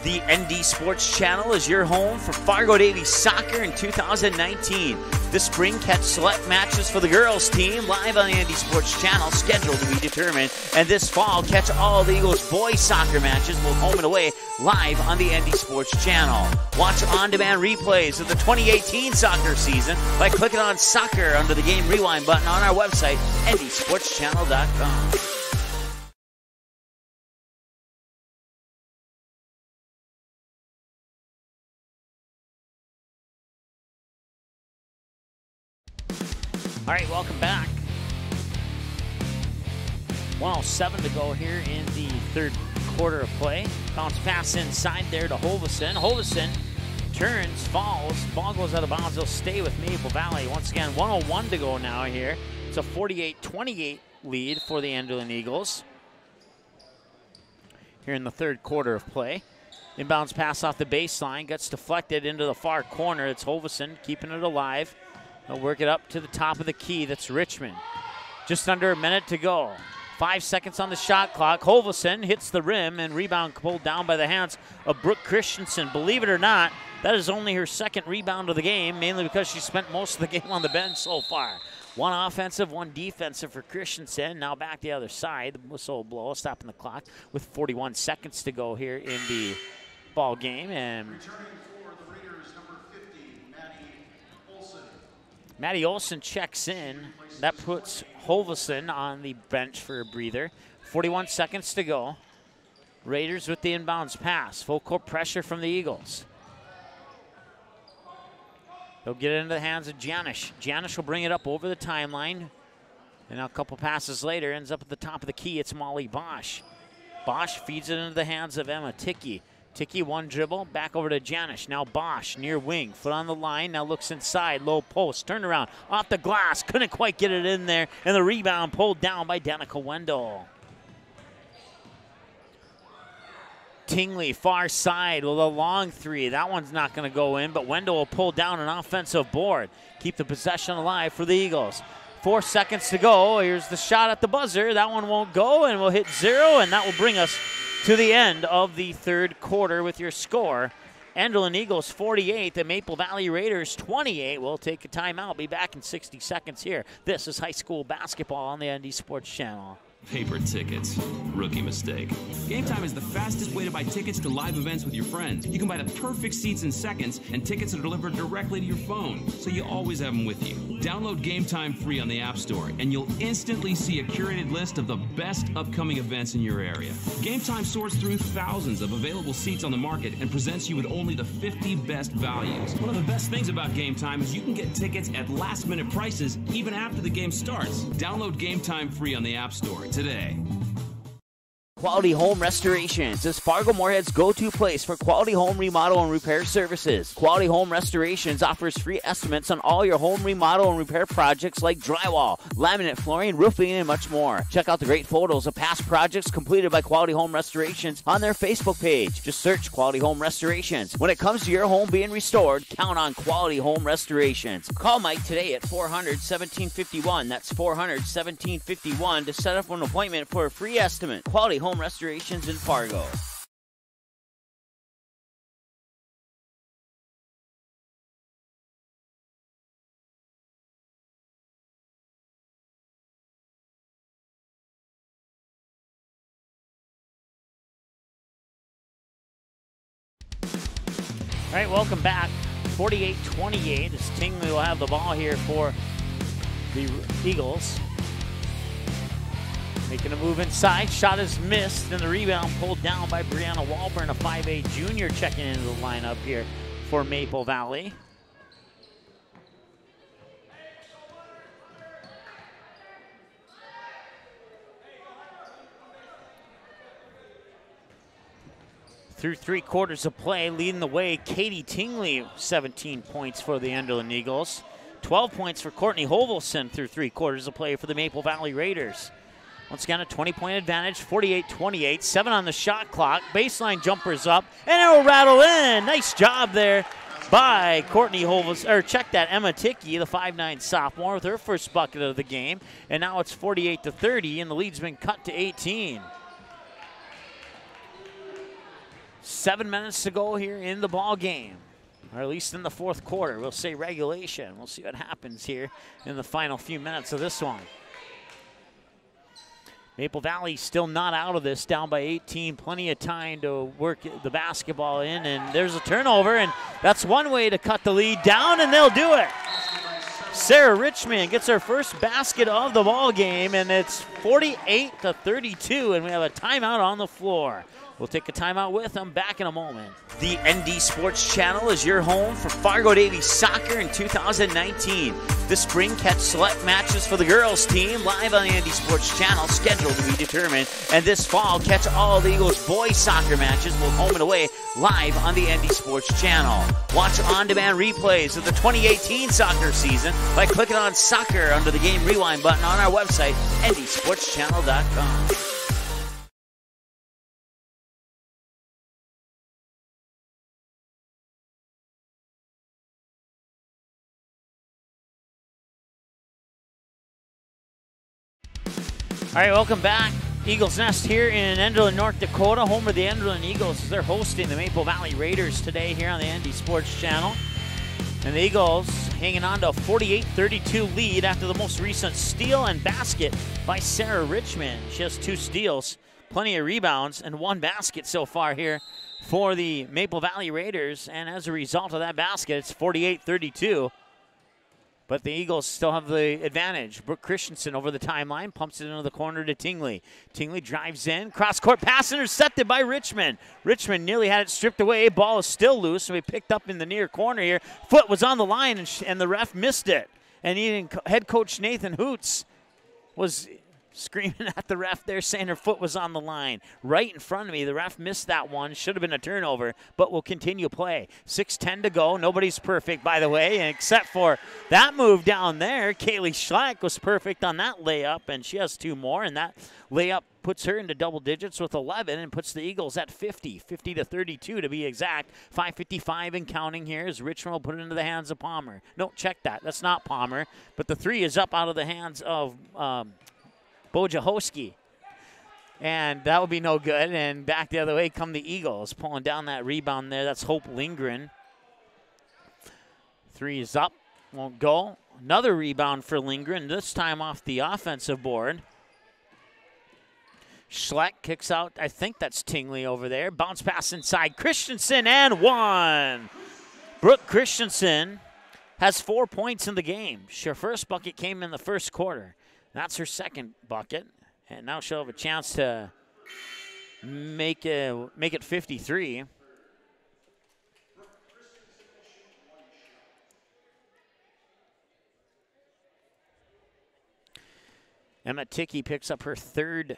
The ND Sports Channel is your home for Fargo Daily Soccer in 2019. This spring, catch select matches for the girls team live on the ND Sports Channel, scheduled to be determined. And this fall, catch all the Eagles boys soccer matches, both home and away, live on the ND Sports Channel. Watch on-demand replays of the 2018 soccer season by clicking on Soccer under the Game Rewind button on our website, ndsportschannel.com. All right, welcome back. 1:07 to go here in the third quarter of play. Bounce pass inside there to Hovelson. Hovelson turns, falls. Ball goes out of bounds. They'll stay with Maple Valley. Once again, 1:01 to go now here. It's a 48-28 lead for the Enderlin Eagles here in the third quarter of play. Inbounds pass off the baseline, gets deflected into the far corner. It's Hoverson keeping it alive. They'll work it up to the top of the key. That's Richmond. Just under a minute to go. 5 seconds on the shot clock. Hoverson hits the rim and rebound pulled down by the hands of Brooke Christensen. Believe it or not, that is only her second rebound of the game, mainly because she spent most of the game on the bench so far. One offensive, one defensive for Christensen. Now back the other side. The whistle will blow, stopping the clock with 41 seconds to go here in the ball game. And Returning for the Raiders, number 50, Maddie Olson. Maddie Olson checks in. That puts Hoverson on the bench for a breather. 41 seconds to go. Raiders with the inbounds pass. Full court pressure from the Eagles. They'll get it into the hands of Janish. Janish will bring it up over the timeline. And now a couple passes later, ends up at the top of the key. It's Molly Bosch. Bosch feeds it into the hands of Emma Ticky. Ticky one dribble, back over to Janish. Now Bosch near wing, foot on the line, now looks inside, low post, turn around, off the glass, couldn't quite get it in there, and the rebound pulled down by Danica Wendell. Tingley, far side with a long three. That one's not going to go in, but Wendell will pull down an offensive board. Keep the possession alive for the Eagles. 4 seconds to go. Here's the shot at the buzzer. That one won't go, and we'll hit 0, and that will bring us to the end of the third quarter with your score. Enderlin Eagles 48, the Maple Valley Raiders 28. We'll take a timeout. Be back in 60 seconds here. This is high school basketball on the ND Sports Channel. Paper tickets. Rookie mistake. Game Time is the fastest way to buy tickets to live events with your friends. You can buy the perfect seats in seconds, and tickets are delivered directly to your phone, so you always have them with you. Download Game Time free on the App Store, and you'll instantly see a curated list of the best upcoming events in your area. Game Time sorts through thousands of available seats on the market and presents you with only the 50 best values. One of the best things about Game Time is you can get tickets at last-minute prices even after the game starts. Download Game Time free on the App Store today. Quality Home Restorations is Fargo Moorhead's go-to place for quality home remodel and repair services. Quality Home Restorations offers free estimates on all your home remodel and repair projects like drywall, laminate flooring, roofing, and much more. Check out the great photos of past projects completed by Quality Home Restorations on their Facebook page. Just search Quality Home Restorations. When it comes to your home being restored, count on Quality Home Restorations. Call Mike today at 400-1751. That's 400-1751 to set up an appointment for a free estimate. Quality Home Restorations in Fargo. All right, welcome back. 48-28 as Tingley will have the ball here for the Eagles. Making a move inside, shot is missed, and the rebound pulled down by Brianna Walburn, a 5'8" junior, checking into the lineup here for Maple Valley. Through 3 quarters of play, leading the way, Katie Tingley, 17 points for the Enderlin Eagles. 12 points for Courtney Hovelson through 3 quarters of play for the Maple Valley Raiders. Once again, a 20-point advantage, 48-28, 7 on the shot clock. Baseline jumpers up, and it will rattle in. Nice job there by Courtney Hovelson, or check that, Emma Ticky, the 5'9" sophomore, with her first bucket of the game. And now it's 48-30, and the lead's been cut to 18. 7 minutes to go here in the ball game, or at least in the fourth quarter. We'll say regulation. We'll see what happens here in the final few minutes of this one. Maple Valley still not out of this, down by 18. Plenty of time to work the basketball in, and there's a turnover, and that's one way to cut the lead down, and they'll do it. Sarah Richmond gets her first basket of the ball game, and it's 48-32, and we have a timeout on the floor. We'll take a timeout with them. Back in a moment. The ND Sports Channel is your home for Fargo Davies soccer in 2019. This spring, catch select matches for the girls team live on the ND Sports Channel, scheduled to be determined. And this fall, catch all the Eagles boys soccer matches, both home and away, live on the ND Sports Channel. Watch on-demand replays of the 2018 soccer season by clicking on soccer under the game rewind button on our website, ndsportschannel.com. All right, welcome back. Eagles Nest here in Enderlin, North Dakota, home of the Enderlin Eagles. They're hosting the Maple Valley Raiders today here on the ND Sports Channel. And the Eagles hanging on to a 48-32 lead after the most recent steal and basket by Sarah Richmond. She has 2 steals, plenty of rebounds, and 1 basket so far here for the Maple Valley Raiders. And as a result of that basket, it's 48-32. But the Eagles still have the advantage. Brooke Christensen over the timeline, pumps it into the corner to Tingley. Tingley drives in, cross-court pass intercepted by Richmond. Richmond nearly had it stripped away. Ball is still loose, so we picked up in the near corner here. Foot was on the line, and the ref missed it. And even head coach Nathan Hoots was screaming at the ref there, saying her foot was on the line. Right in front of me, the ref missed that one. Should have been a turnover, but we'll continue play. 6:10 to go. Nobody's perfect, by the way, except for that move down there. Kaylee Schleck was perfect on that layup, and she has 2 more, and that layup puts her into double digits with 11 and puts the Eagles at 50-32 to be exact. 5:55 and counting here as Richmond will put it into the hands of Palmer. No, check that. That's not Palmer, but the 3 is up out of the hands of Bojahoski. And that would be no good. And back the other way come the Eagles, pulling down that rebound there. That's Hope Lindgren. 3 is up, won't go. Another rebound for Lindgren, this time off the offensive board. Schleck kicks out, I think that's Tingley over there. Bounce pass inside, Christensen, and 1. Brooke Christensen has 4 points in the game. Her first bucket came in the first quarter. That's her second bucket, and now she'll have a chance to make it 53. Emma Ticky picks up her 3rd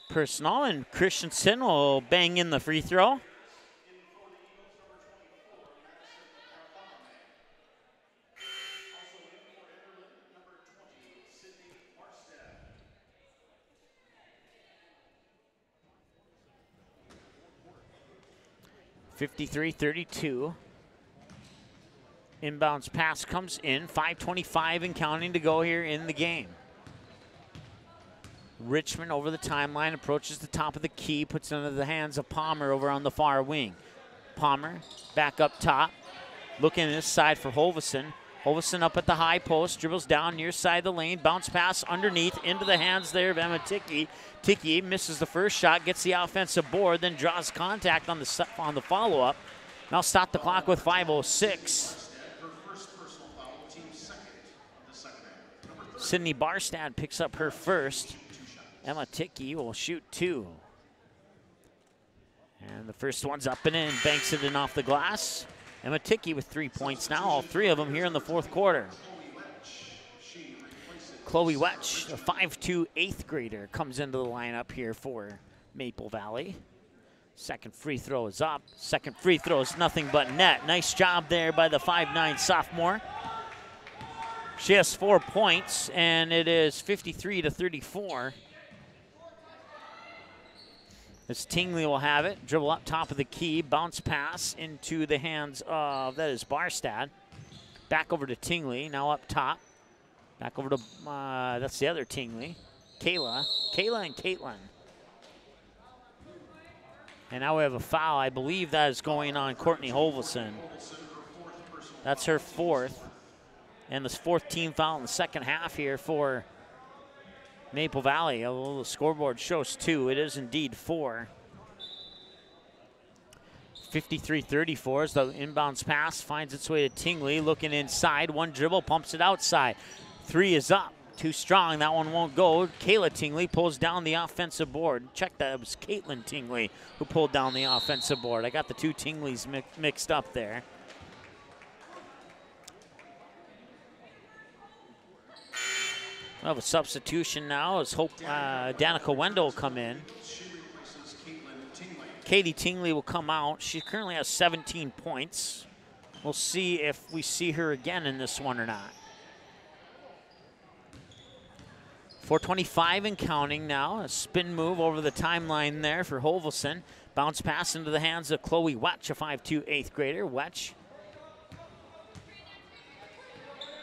personal, and Christensen will bang in the free throw. (53-32). Inbounds pass comes in. 5:25 and counting to go here in the game. Richmond over the timeline, approaches the top of the key, puts it into the hands of Palmer over on the far wing. Palmer back up top, looking this side for Hoveson. Hoveson up at the high post, dribbles down near side of the lane, bounce pass underneath into the hands there of Emma Ticky. Ticky misses the first shot, gets the offensive board, then draws contact on the follow-up. Now stop the clock with 5:06. Sydney Barstad picks up her first. Emma Ticky will shoot 2. And the first one's up and in, banks it in off the glass. Emma Ticky with 3 points now, all 3 of them here in the fourth quarter. Chloe Wetch, a 5'2" 8th grader, comes into the lineup here for Maple Valley. Second free throw is up. Second free throw is nothing but net. Nice job there by the 5'9" sophomore. She has 4 points, and it is 53-34. As Tingley will have it, dribble up top of the key, bounce pass into the hands of, that is Barstad. Back over to Tingley, now up top. Back over to, that's the other Tingley. Kayla and Caitlin. And now we have a foul. I believe that is going on Courtney Hovelson. That's her 4th. And this 4th team foul in the second half here for Maple Valley. Although the scoreboard shows 2, it is indeed 4. 53-34 as the inbounds pass finds its way to Tingley, looking inside. 1 dribble, pumps it outside. 3 is up. Too strong. That one won't go. Kayla Tingley pulls down the offensive board. Check that. It was Caitlin Tingley who pulled down the offensive board. I got the two Tingleys mixed up there. We'll have a substitution now as Danica Wendell will come in. Katie Tingley will come out. She currently has 17 points. We'll see if we see her again in this one or not. 4:25 and counting now. A spin move over the timeline there for Hovelson. Bounce pass into the hands of Chloe Wetch, a 5'2" 8th grader. Wetch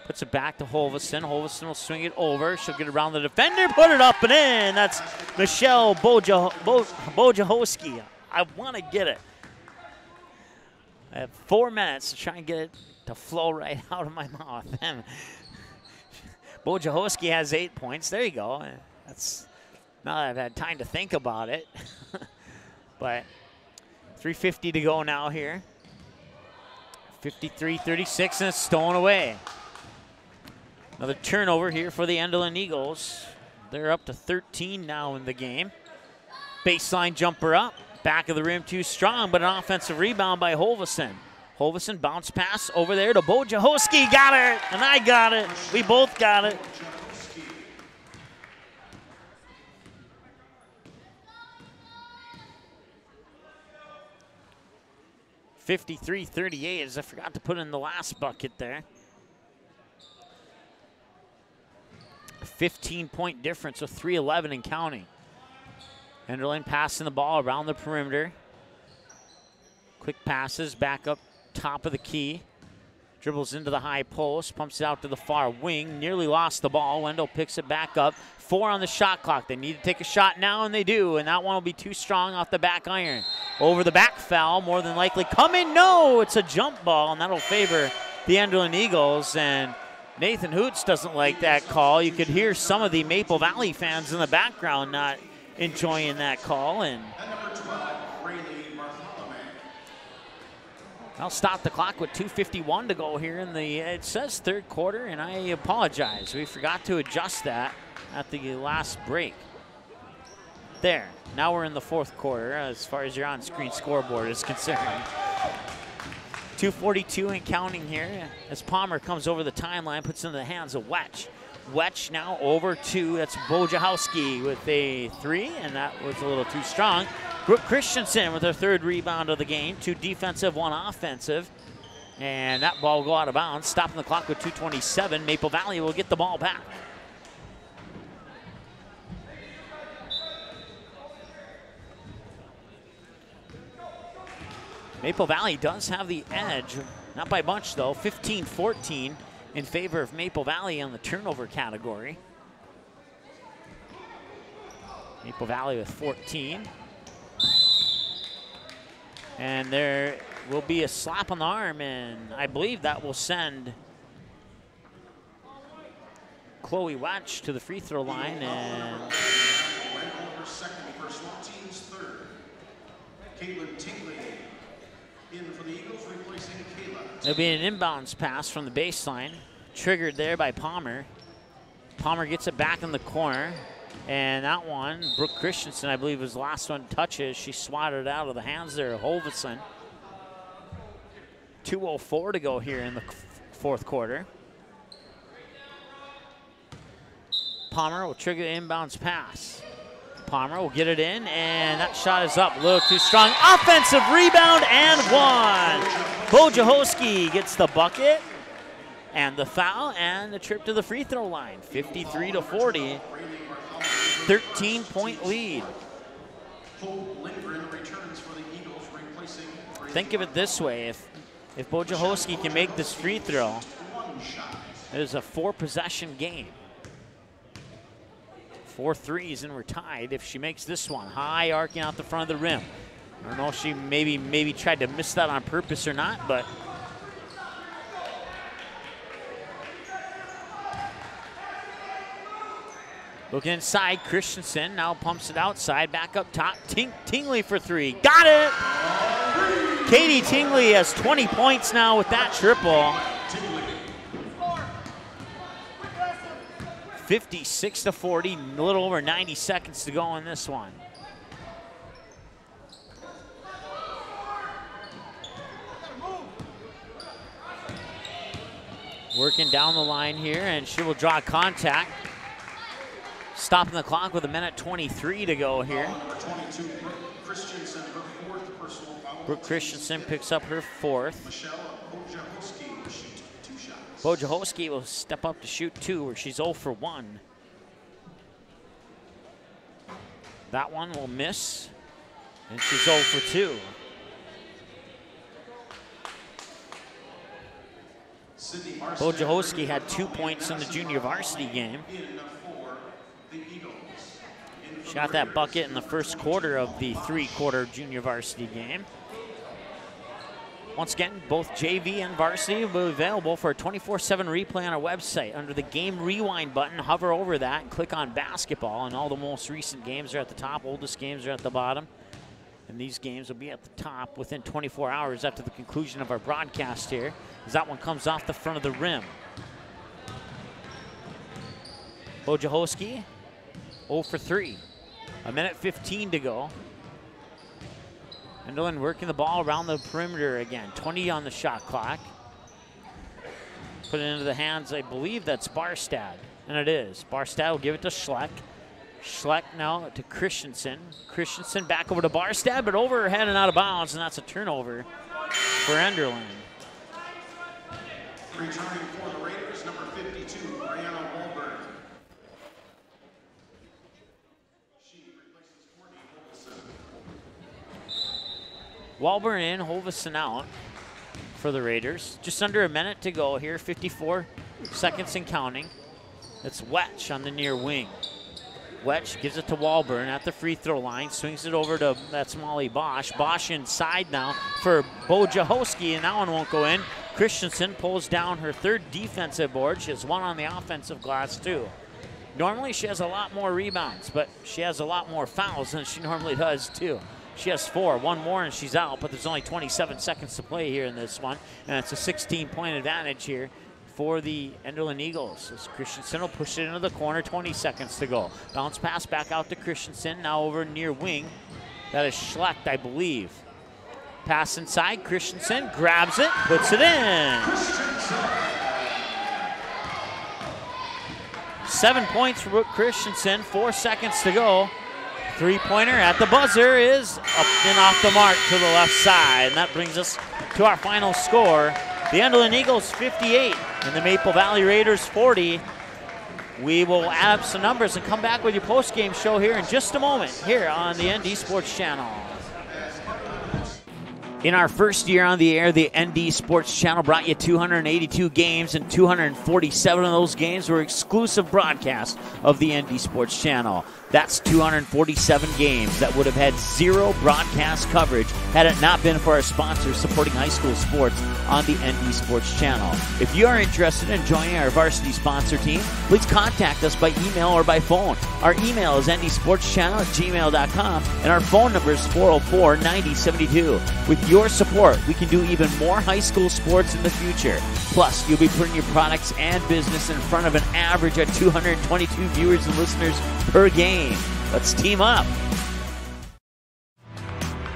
puts it back to Hovelson. Hovelson will swing it over. She'll get around the defender, put it up and in. That's Michelle Bojahoski. I want to get it. I have 4 minutes to try and get it to flow right out of my mouth. Bojahoski has 8 points. There you go. That's now that I've had time to think about it. But 3:50 to go now here. 53-36, and it's stolen away. Another turnover here for the Enderlin Eagles. They're up to 13 now in the game. Baseline jumper up. Back of the rim too strong, but an offensive rebound by Hovelson. Hovelson bounce pass over there to Bojahoski. Got it, and I got it. We both got it. (53-38) as I forgot to put in the last bucket there. 15-point difference with 3:11 and counting. Enderlin passing the ball around the perimeter. Quick passes back up top of the key. Dribbles into the high post, pumps it out to the far wing. Nearly lost the ball. Wendell picks it back up. 4 on the shot clock. They need to take a shot now, and they do. And that one will be too strong off the back iron. Over the back foul, more than likely coming. No, it's a jump ball, and that'll favor the Enderlin Eagles. And Nathan Hoots doesn't like that call. You could hear some of the Maple Valley fans in the background not enjoying that call. And I'll stop the clock with 2:51 to go here in the, it says third quarter, and I apologize. We forgot to adjust that at the last break. There, now we're in the fourth quarter as far as your on-screen scoreboard is concerned. 2:42 and counting here as Palmer comes over the timeline, puts it into the hands of Wetch. Wetch now over to, that's Bojahoski with a 3, and that was a little too strong. Brooke Christensen with her third rebound of the game. 2 defensive, 1 offensive. And that ball will go out of bounds. Stopping the clock with 2:27. Maple Valley will get the ball back. Maple Valley does have the edge. Not by much, though. 15-14 in favor of Maple Valley on the turnover category. Maple Valley with 14. And there will be a slap on the arm, and I believe that will send Chloe Watch to the free throw line. And it'll be an inbounds pass from the baseline, triggered there by Palmer. Palmer gets it back in the corner. And that one, Brooke Christensen, I believe, was the last one touches. She swatted it out of the hands there of Hovelson. 2:04 to go here in the fourth quarter. Palmer will trigger the inbounds pass. Palmer will get it in, and that shot is up. A little too strong. Offensive rebound and 1. Bojahoski gets the bucket and the foul and the trip to the free throw line. 53-40. 13-point lead. Think of it this way, if Bojahoski can make this free throw, it is a 4-possession game. 4 threes and we're tied if she makes this one. High arcing out the front of the rim. I don't know if she maybe tried to miss that on purpose or not, but looking inside, Christensen now pumps it outside, back up top. Tingley for 3. Got it! Katie Tingley has 20 points now with that triple. 56-40, a little over 90 seconds to go in this one. Working down the line here, and she will draw contact. Stopping the clock with 1:23 to go here. Brooke Christensen picks up her 4th. Wojciechowski will step up to shoot 2, where she's 0 for 1. That one will miss, and she's 0 for 2. Wojciechowski had 2 points in the junior varsity game. Shot that bucket in the first quarter of the 3-quarter junior varsity game. Once again, both JV and varsity will be available for a 24/7 replay on our website. Under the Game Rewind button, hover over that and click on basketball, and all the most recent games are at the top, oldest games are at the bottom. And these games will be at the top within 24 hours after the conclusion of our broadcast here, as that one comes off the front of the rim. Wojciechowski, 0 for 3. 1:15 to go. Enderlin working the ball around the perimeter again. 20 on the shot clock. Put it into the hands, I believe that's Barstad, and it is. Barstad will give it to Schleck. Schleck now to Christensen. Christensen back over to Barstad, but over her head and out of bounds, and that's a turnover for Enderlin. Returning for the Raiders, number 52, Brianna Wahlberg. She replaces Courtney Holveson. Wahlberg in, Holveson out for the Raiders. Just under a minute to go here, 54 seconds and counting. It's Wetch on the near wing. Wetch gives it to Wahlberg at the free throw line, swings it over to, that's Molly Bosch. Bosch inside now for Wojciechowski, and that one won't go in. Christensen pulls down her 3rd defensive board. She has 1 on the offensive glass too. Normally she has a lot more rebounds, but she has a lot more fouls than she normally does too. She has 4, 1 more and she's out, but there's only 27 seconds to play here in this one, and it's a 16-point advantage here for the Enderlin Eagles. As Christensen will push it into the corner, 20 seconds to go. Bounce pass back out to Christensen, now over near wing. That is Schlecht, I believe. Pass inside, Christensen grabs it, puts it in. 7 points for Brooke Christensen, 4 seconds to go. 3-pointer at the buzzer is up and off the mark to the left side, and that brings us to our final score. The Enderlin Eagles 58 and the Maple Valley Raiders 40. We will add up some numbers and come back with your post-game show here in just a moment here on the ND Sports Channel. In our first year on the air, the ND Sports Channel brought you 282 games, and 247 of those games were exclusive broadcasts of the ND Sports Channel. That's 247 games that would have had 0 broadcast coverage had it not been for our sponsors supporting high school sports on the ND Sports Channel. If you are interested in joining our varsity sponsor team, please contact us by email or by phone. Our email is ndsportschannel@gmail.com, and our phone number is 404-9072. With your support, we can do even more high school sports in the future. Plus, you'll be putting your products and business in front of an average of 222 viewers and listeners per game. Let's team up.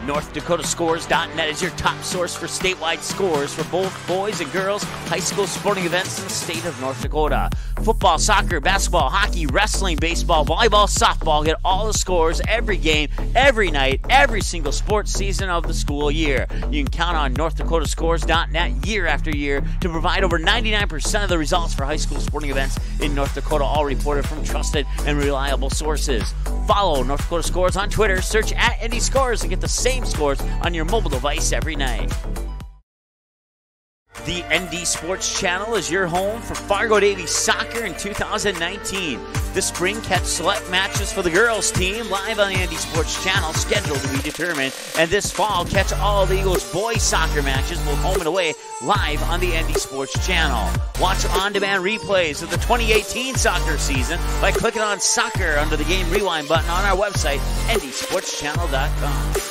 NorthDakotaScores.net is your top source for statewide scores for both boys and girls high school sporting events in the state of North Dakota. Football, soccer, basketball, hockey, wrestling, baseball, volleyball, softball. Get all the scores every game, every night, every single sports season of the school year. You can count on NorthDakotaScores.net year after year to provide over 99% of the results for high school sporting events in North Dakota, all reported from trusted and reliable sources. Follow North Dakota Scores on Twitter, search @NDScores, and get the same scores on your mobile device every night. The ND Sports Channel is your home for Fargo Davies soccer in 2019. This spring, catch select matches for the girls team live on the ND Sports Channel, scheduled to be determined. And this fall, catch all the Eagles boys soccer matches, both home and away, live on the ND Sports Channel. Watch on-demand replays of the 2018 soccer season by clicking on soccer under the Game Rewind button on our website, ndsportschannel.com.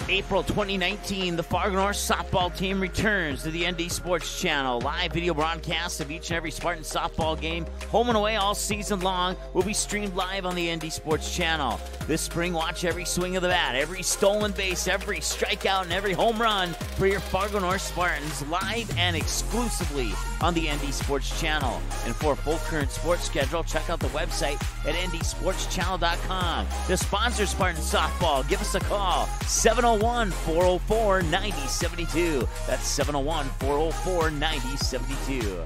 April 2019, the Fargo North softball team returns to the ND Sports Channel. Live video broadcasts of each and every Spartan softball game, home and away all season long, will be streamed live on the ND Sports Channel. This spring, watch every swing of the bat, every stolen base, every strikeout, and every home run for your Fargo North Spartans, live and exclusively on the ND Sports Channel. And for a full current sports schedule, check out the website at ndsportschannel.com. To sponsor Spartan softball, give us a call, 701-404-9072. That's 701-404-9072.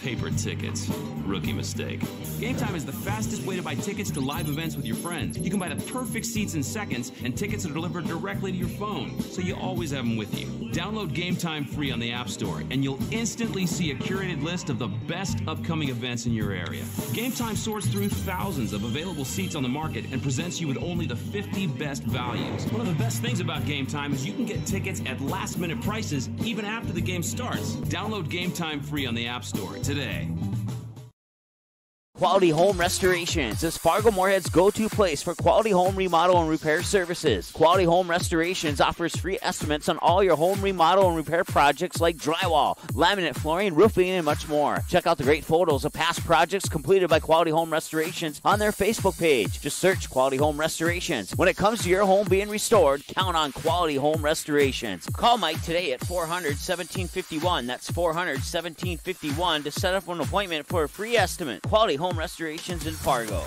Paper tickets. Rookie mistake. Game Time is the fastest way to buy tickets to live events with your friends. You can buy the perfect seats in seconds, and tickets are delivered directly to your phone, so you always have them with you. Download Game Time free on the App Store, and you'll instantly see a curated list of the best upcoming events in your area. Game Time sorts through thousands of available seats on the market and presents you with only the 50 best values. One of the best things about Game Time is you can get tickets at last-minute prices even after the game starts. Download Game Time free on the App Store today. Quality Home Restorations is Fargo Moorhead's go-to place for quality home remodel and repair services. Quality Home Restorations offers free estimates on all your home remodel and repair projects like drywall, laminate flooring, roofing, and much more. Check out the great photos of past projects completed by Quality Home Restorations on their Facebook page. Just search Quality Home Restorations. When it comes to your home being restored, count on Quality Home Restorations. Call Mike today at 400-1751. That's 400-1751 to set up an appointment for a free estimate. Quality Home Restorations in Fargo.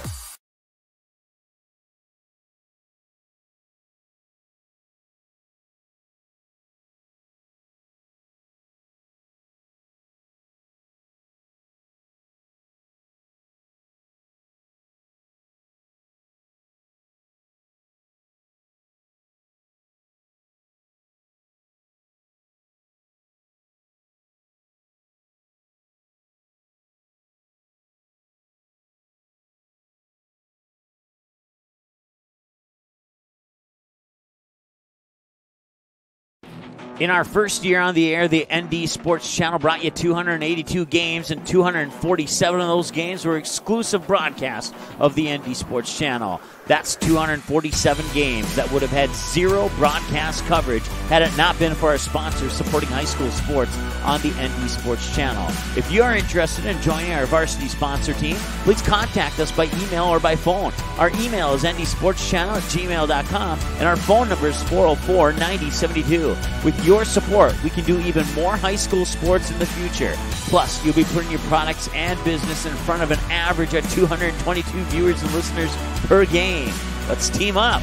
In our first year on the air, the ND Sports Channel brought you 282 games, and 247 of those games were exclusive broadcasts of the ND Sports Channel. That's 247 games that would have had zero broadcast coverage had it not been for our sponsors supporting high school sports on the ND Sports Channel. If you are interested in joining our varsity sponsor team, please contact us by email or by phone. Our email is ndsportschannel@gmail.com, and our phone number is 404-9072. With your support, we can do even more high school sports in the future. Plus, you'll be putting your products and business in front of an average of 222 viewers and listeners per game. Let's team up.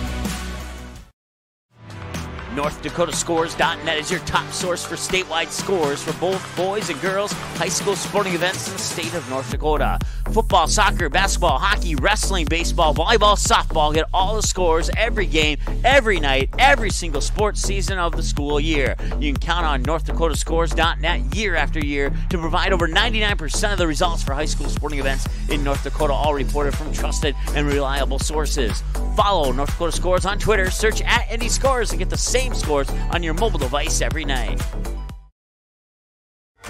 NorthDakotaScores.net is your top source for statewide scores for both boys and girls high school sporting events in the state of North Dakota. Football, soccer, basketball, hockey, wrestling, baseball, volleyball, softball, get all the scores every game, every night, every single sports season of the school year. You can count on NorthDakotaScores.net year after year to provide over 99% of the results for high school sporting events in North Dakota, all reported from trusted and reliable sources. Follow North Dakota Scores on Twitter, search @NDScores to get the same scores on your mobile device every night.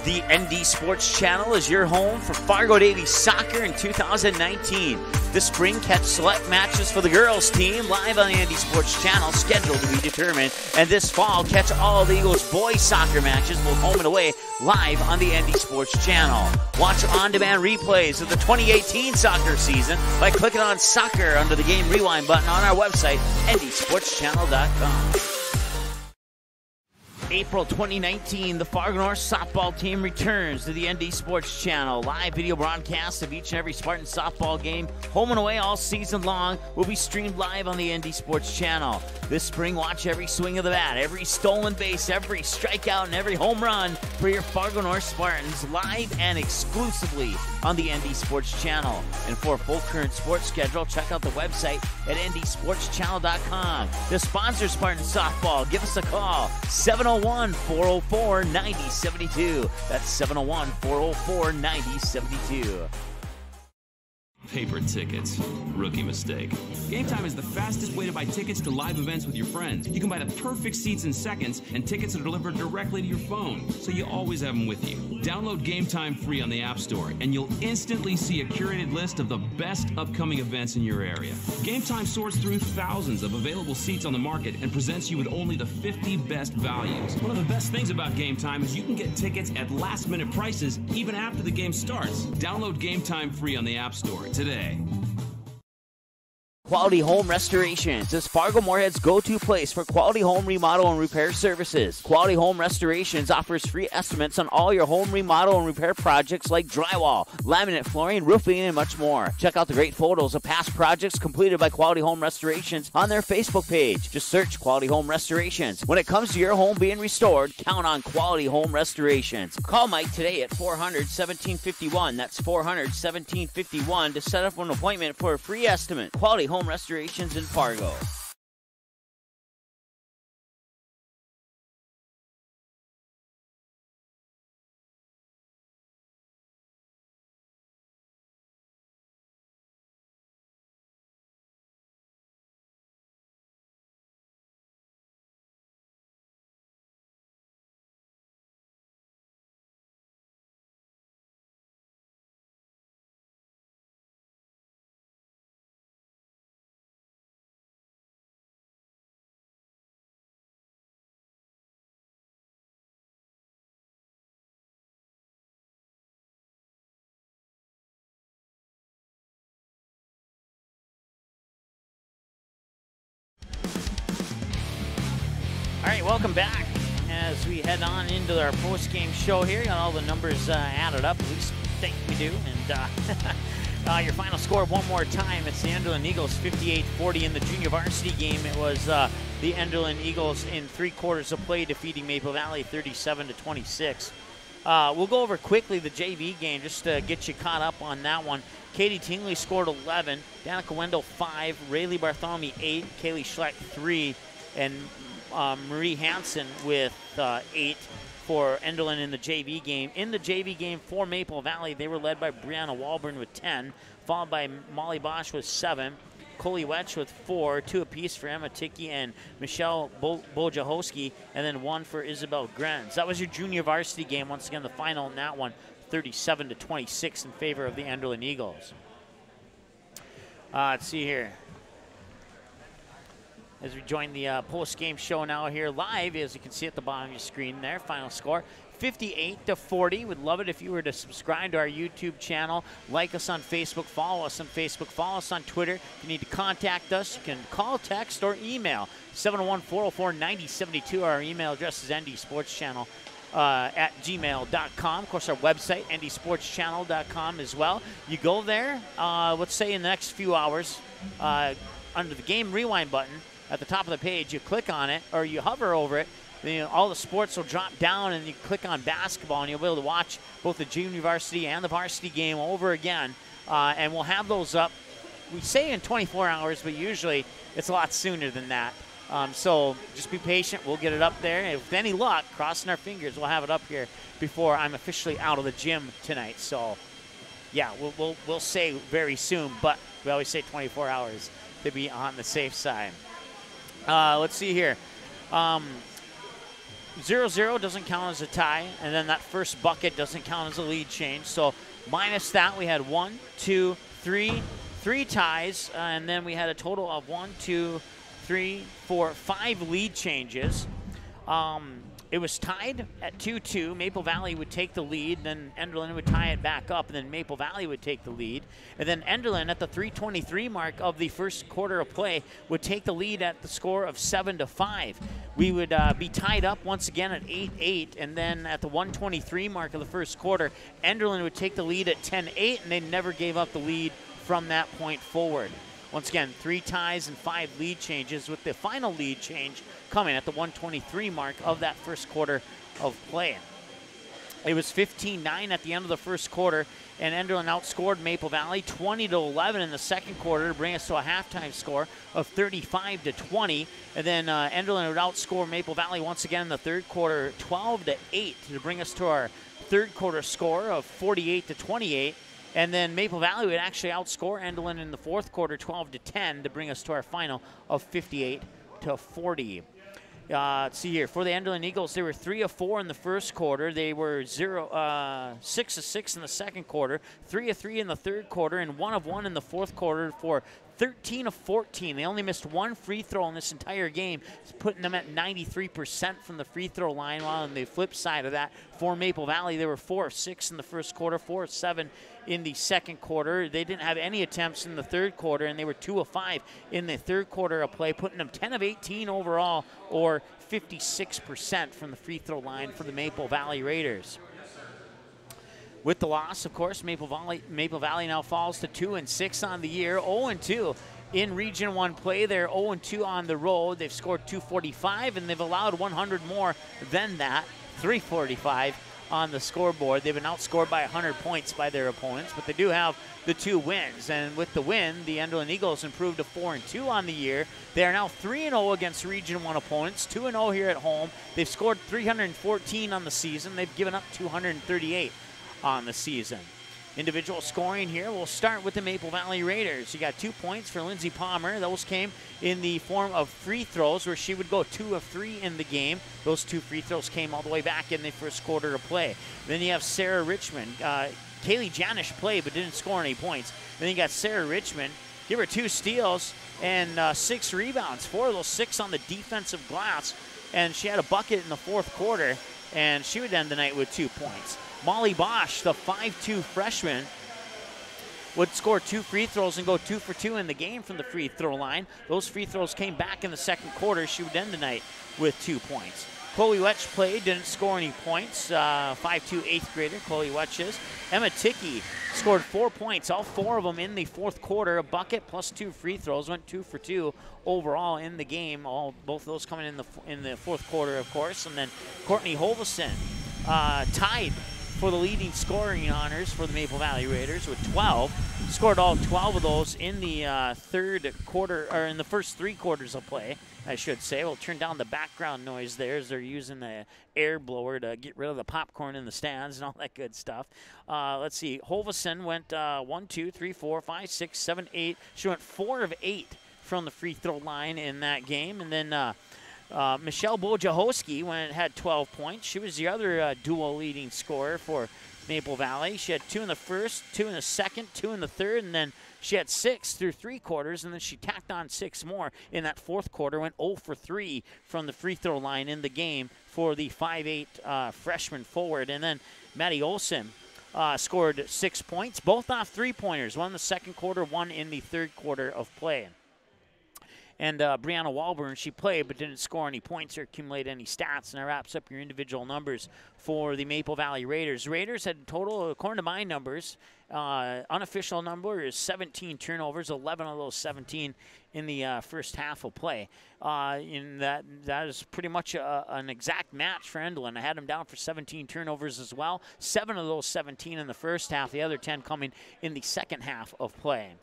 The ND Sports Channel is your home for Fargo Davies soccer in 2019. This spring, catch select matches for the girls team live on the ND Sports Channel, scheduled to be determined. And this fall, catch all the Eagles boys soccer matches, both home and away, live on the ND Sports Channel. Watch on-demand replays of the 2018 soccer season by clicking on soccer under the game rewind button on our website, ndsportschannel.com. April 2019, the Fargo North softball team returns to the ND Sports Channel. Live video broadcasts of each and every Spartan softball game, home and away all season long, will be streamed live on the ND Sports Channel. This spring, watch every swing of the bat, every stolen base, every strikeout, and every home run for your Fargo North Spartans, live and exclusively on the ND Sports Channel. And for a full current sports schedule, check out the website at ndsportschannel.com. To sponsor Spartan softball, give us a call, 701-404-9072. That's 701-404-9072. Paper tickets. Rookie mistake. Game Time is the fastest way to buy tickets to live events with your friends. You can buy the perfect seats in seconds, and tickets are delivered directly to your phone, so you always have them with you. Download Game Time free on the App Store, and you'll instantly see a curated list of the best upcoming events in your area. Game Time sorts through thousands of available seats on the market and presents you with only the 50 best values. One of the best things about Game Time is you can get tickets at last-minute prices even after the game starts. Download Game Time free on the App Store today. Quality Home Restorations is Fargo Moorhead's go-to place for quality home remodel and repair services. Quality Home Restorations offers free estimates on all your home remodel and repair projects like drywall, laminate flooring, roofing, and much more. Check out the great photos of past projects completed by Quality Home Restorations on their Facebook page. Just search Quality Home Restorations. When it comes to your home being restored, count on Quality Home Restorations. Call Mike today at 400-1751. That's 400-1751 to set up an appointment for a free estimate. Quality Home Restorations in Fargo. All right, welcome back as we head on into our post-game show here. Got all the numbers added up, at least I think we do. And your final score one more time, it's the Enderlin Eagles 58-40 in the junior varsity game. It was the Enderlin Eagles in 3 quarters of play defeating Maple Valley 37-26. We'll go over quickly the JV game just to get you caught up on that one. Katie Tingley scored 11, Danica Wendell 5, Rayleigh Bartholomew 8, Kaylee Schleck 3, and Marie Hansen with 8 for Enderlin in the JV game. In the JV game for Maple Valley, they were led by Brianna Walburn with 10, followed by Molly Bosch with 7, Coley Wetch with 4, 2 apiece for Emma Ticky and Michelle Bojahowski, and then 1 for Isabel Grenz. That was your junior varsity game. Once again, the final in that one, 37-26 in favor of the Enderlin Eagles. Let's see here. As we join the post-game show now here live, as you can see at the bottom of your screen there, final score 58-40. Would love it if you were to subscribe to our YouTube channel, like us on Facebook, follow us on Facebook, follow us on Twitter. If you need to contact us, you can call, text, or email 701-404-9072. Our email address is ndsportschannel at gmail.com. Of course, our website, ndsportschannel.com as well. You go there, let's say in the next few hours, under the game rewind button, at the top of the page, you click on it or you hover over it, then all the sports will drop down and you click on basketball and you'll be able to watch both the junior varsity and the varsity game over again. And we'll have those up, we say in 24 hours, but usually it's a lot sooner than that. So just be patient. We'll get it up there. And with any luck, crossing our fingers, we'll have it up here before I'm officially out of the gym tonight. So, yeah, we'll say very soon, but we always say 24 hours to be on the safe side. Let's see here. 0-0 doesn't count as a tie, and then that first bucket doesn't count as a lead change. So minus that, we had 1, 2, 3 ties, and then we had a total of 1, 2, 3, 4, 5 lead changes. It was tied at 2-2. Maple Valley would take the lead, then Enderlin would tie it back up, and then Maple Valley would take the lead. And then Enderlin, at the 3:23 mark of the first quarter of play, would take the lead at the score of 7-5. We would be tied up once again at 8-8, and then at the 1:23 mark of the first quarter, Enderlin would take the lead at 10-8, and they never gave up the lead from that point forward. Once again, 3 ties and 5 lead changes, with the final lead change coming at the 1:23 mark of that first quarter of play. It was 15-9 at the end of the first quarter, and Enderlin outscored Maple Valley 20-11 in the second quarter to bring us to a halftime score of 35-20. And then Enderlin would outscore Maple Valley once again in the third quarter 12-8 to bring us to our third quarter score of 48-28. And then Maple Valley would actually outscore Enderlin in the fourth quarter 12-10 to bring us to our final of 58-40. Let's see here. For the Enderlin Eagles, they were 3 of 4 in the first quarter. They were 6 of 6 in the second quarter, 3 of 3 in the third quarter, and 1 of 1 in the fourth quarter for 13 of 14. They only missed one free throw in this entire game, putting them at 93% from the free throw line. While on the flip side of that, for Maple Valley, they were 4 of 6 in the first quarter, 4 of 7 in the second quarter. They didn't have any attempts in the third quarter, and they were 2 of 5 in the third quarter of play, putting them 10 of 18 overall, or 56% from the free throw line for the Maple Valley Raiders. With the loss, of course, Maple Valley now falls to 2-6 on the year, 0-2 in Region 1 play. They're 0-2 on the road. They've scored 245, and they've allowed 100 more than that, 345 on the scoreboard. They've been outscored by 100 points by their opponents, but they do have the 2 wins. And with the win, the Enderlin Eagles improved to 4-2 on the year. They are now 3-0 against Region 1 opponents, 2-0 here at home. They've scored 314 on the season. They've given up 238 on the season. Individual scoring here, we'll start with the Maple Valley Raiders. You got 2 points for Lindsey Palmer. Those came in the form of free throws, where she would go 2 of 3 in the game. Those 2 free throws came all the way back in the first quarter of play. Then you have Sarah Richmond. Kaylee Janish played but didn't score any points. Then you got Sarah Richmond. Give her 2 steals and 6 rebounds. 4 of those 6 on the defensive glass. And she had a bucket in the fourth quarter, and she would end the night with 2 points. Molly Bosch, the 5'2 freshman, would score 2 free throws and go 2 for 2 in the game from the free throw line. Those free throws came back in the second quarter. She would end the night with 2 points. Chloe Wetch played, didn't score any points. 5'2", 8th grader, Chloe Wetch is. Emma Tickey scored 4 points, all 4 of them in the fourth quarter. A bucket plus 2 free throws, went 2 for 2 overall in the game. Both of those coming in the fourth quarter, of course. And then Courtney Holveson tied for the leading scoring honors for the Maple Valley Raiders with 12. Scored all 12 of those in the third quarter, or in the first 3 quarters of play, I should say. We'll turn down the background noise there as they're using the air blower to get rid of the popcorn in the stands and all that good stuff. Let's see. Holveson went 1, 2, 3, 4, 5, 6, 7, 8. She went 4 of 8 from the free throw line in that game. And then Michelle Wojciechowski had 12 points. She was the other dual leading scorer for Maple Valley. She had 2 in the first, 2 in the second, 2 in the third, and then she had 6 through 3 quarters, and then she tacked on 6 more in that fourth quarter, went 0 for 3 from the free throw line in the game for the 5'8 freshman forward. And then Maddie Olsen scored 6 points, both off 3-pointers, 1 in the second quarter, 1 in the third quarter of play. And Brianna Walburn, she played but didn't score any points or accumulate any stats. And that wraps up your individual numbers for the Maple Valley Raiders. Raiders had a total, according to my numbers, unofficial number is 17 turnovers, 11 of those 17 in the first half of play. In that is pretty much an exact match for Enderlin. I had them down for 17 turnovers as well. 7 of those 17 in the first half, the other 10 coming in the second half of play.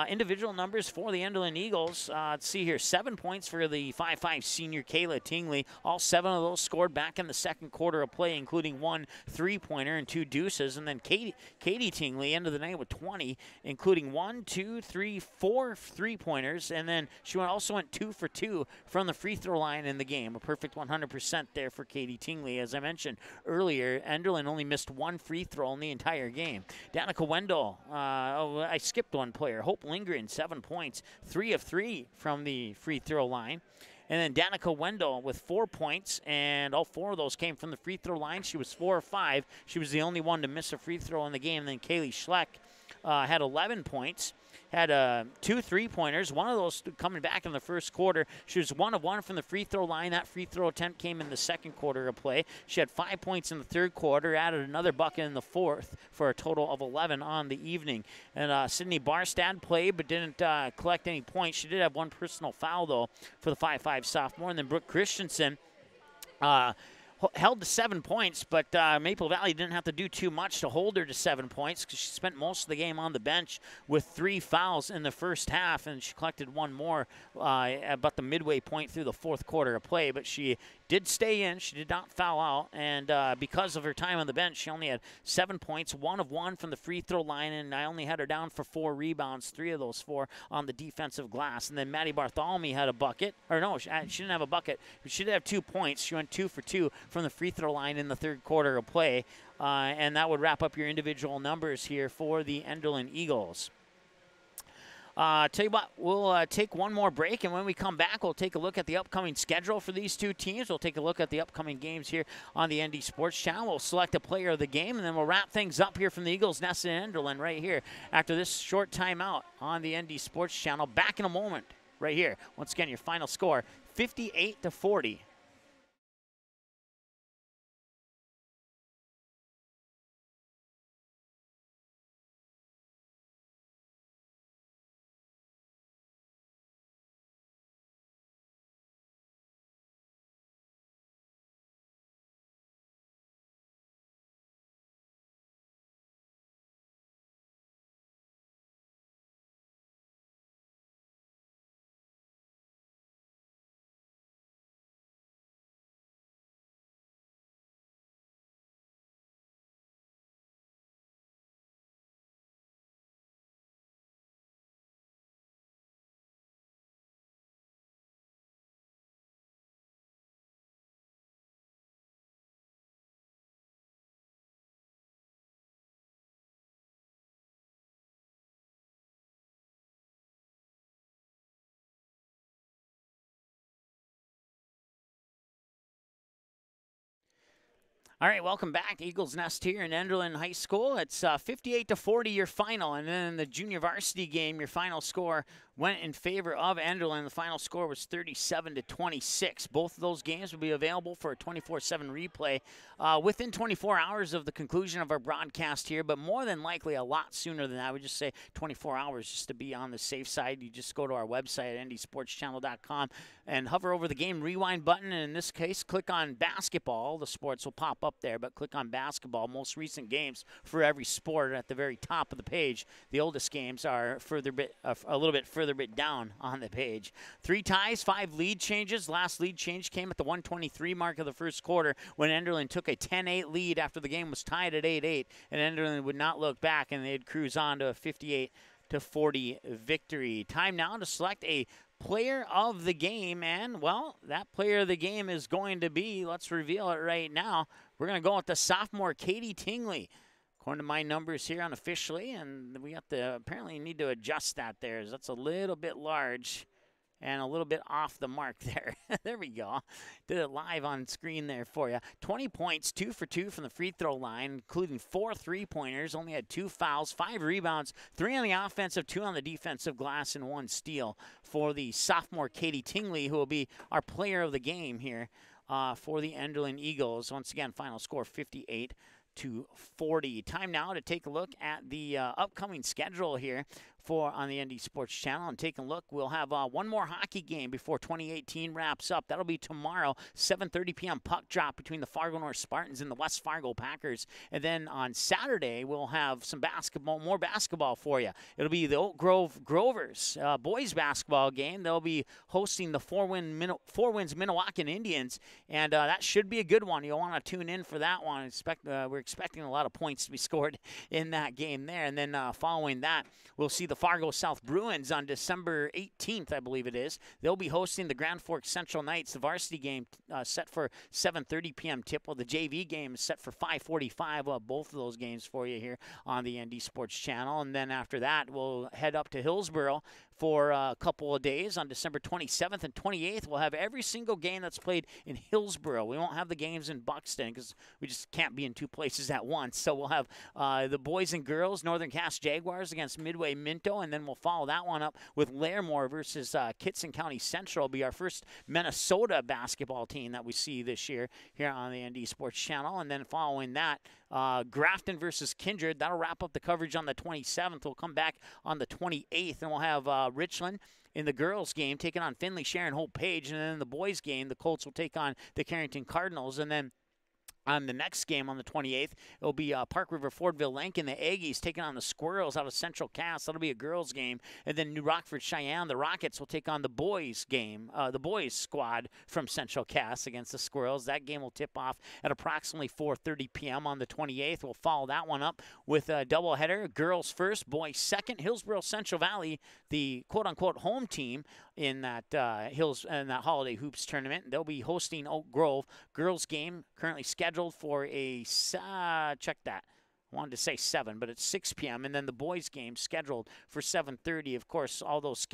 Individual numbers for the Enderlin Eagles. Let's see here. 7 points for the 5'5 senior Kayla Tingley. All 7 of those scored back in the second quarter of play, including 1 3-pointer and 2 deuces. And then Katie Tingley ended the night with 20, including 1, 2, 3, 4 3-pointers. And then she also went 2 for 2 from the free throw line in the game. A perfect 100% there for Katie Tingley. As I mentioned earlier, Enderlin only missed 1 free throw in the entire game. Danica Wendell, I skipped one player. Hope Lindgren, 7 points, 3 of 3 from the free throw line. And then Danica Wendell with 4 points, and all 4 of those came from the free throw line. She was 4 of 5. She was the only one to miss a free throw in the game. And then Kaylee Schleck had 11 points. Had 2 3-pointers, 1 of those coming back in the first quarter. She was 1 of 1 from the free throw line. That free throw attempt came in the second quarter of play. She had 5 points in the third quarter, added another bucket in the fourth for a total of 11 on the evening. And Sydney Barstad played but didn't collect any points. She did have 1 personal foul, though, for the 5'5 sophomore. And then Brooke Christensen held to 7 points, but Maple Valley didn't have to do too much to hold her to 7 points because she spent most of the game on the bench with 3 fouls in the first half, and she collected one more about the midway point through the fourth quarter of play, but she did stay in. She did not foul out, and because of her time on the bench, she only had 7 points, 1 of 1 from the free throw line, and I only had her down for 4 rebounds, 3 of those 4 on the defensive glass. And then Maddie Bartholomew had a bucket, or no, she didn't have a bucket. She did have 2 points. She went 2 for 2 from the free throw line in the third quarter of play, and that would wrap up your individual numbers here for the Enderlin Eagles. Tell you what, we'll take one more break, and when we come back, we'll take a look at the upcoming schedule for these two teams. We'll take a look at the upcoming games here on the ND Sports Channel. We'll select a player of the game, and then we'll wrap things up here from the Eagles Nest in Enderlin right here after this short timeout on the ND Sports Channel. Back in a moment right here. Once again, your final score, 58-40. All right, welcome back. Eagles Nest here in Enderlin High School. It's 58-40 your final, and then in the junior varsity game, your final score went in favor of Enderlin. The final score was 37-26. Both of those games will be available for a 24/7 replay within 24 hours of the conclusion of our broadcast here, but more than likely a lot sooner than that. I would just say 24 hours just to be on the safe side. You just go to our website at ndsportschannel.com and hover over the game rewind button, and in this case, click on basketball. The sports will pop up there, but click on basketball. Most recent games for every sport at the very top of the page. The oldest games are a little bit further down on the page. 3 ties, 5 lead changes. Last lead change came at the 1:23 mark of the first quarter when Enderlin took a 10-8 lead after the game was tied at 8-8, and Enderlin would not look back, and they'd cruise on to a 58-40 victory. Time now to select a player of the game, and, well, that player of the game is going to be, let's reveal it right now, we're going to go with the sophomore Katie Tingley. According to my numbers here unofficially, and we have to apparently need to adjust that there, as that's a little bit large and a little bit off the mark there. There we go. Did it live on screen there for you. 20 points, 2 for 2 from the free throw line, including 4 3-pointers, only had 2 fouls, 5 rebounds, 3 on the offensive, 2 on the defensive glass, and 1 steal for the sophomore Katie Tingley, who will be our player of the game here for the Enderlin Eagles. Once again, final score 58-40. Time now to take a look at the upcoming schedule here on the ND Sports Channel, and take a look. We'll have one more hockey game before 2018 wraps up. That'll be tomorrow, 7:30 p.m. puck drop between the Fargo North Spartans and the West Fargo Packers. And then on Saturday, we'll have some more basketball for you. It'll be the Oak Grove Grovers boys basketball game. They'll be hosting the Four Winds Minnewacan Indians, and that should be a good one. You'll want to tune in for that one. We're expecting a lot of points to be scored in that game there. And then following that, we'll see the Fargo South Bruins on December 18th, I believe it is. They'll be hosting the Grand Forks Central Knights. The varsity game set for 7:30 p.m. tip, while the JV game is set for 5:45. We'll have both of those games for you here on the ND Sports Channel. And then after that, we'll head up to Hillsboro for a couple of days. On December 27th and 28th, we'll have every single game that's played in Hillsboro. We won't have the games in Buxton because we just can't be in 2 places at once. So we'll have the boys and girls, Northern Cass Jaguars against Midway Minto, and then we'll follow that one up with Larimore versus Kitson County Central. Will be our first Minnesota basketball team that we see this year here on the ND Sports Channel. And then following that, Grafton versus Kindred. That'll wrap up the coverage on the 27th. We'll come back on the 28th, and we'll have Richland in the girls' game taking on Finley Sharon Hope Page. And then in the boys' game, the Colts will take on the Carrington Cardinals. And then On the next game on the 28th, it'll be Park River Fordville Lincoln, the Aggies taking on the Squirrels out of Central Cass. That'll be a girls' game. And then New Rockford Cheyenne, the Rockets will take on the boys' game, the boys' squad from Central Cass against the Squirrels. That game will tip off at approximately 4:30 p.m. on the 28th. We'll follow that one up with a doubleheader, girls first, boys second. Hillsborough Central Valley, the quote-unquote home team in that Holiday Hoops tournament. They'll be hosting Oak Grove. Girls game currently scheduled for a check that. I wanted to say 7, but it's 6 p.m. And then the boys game scheduled for 7:30. Of course, all those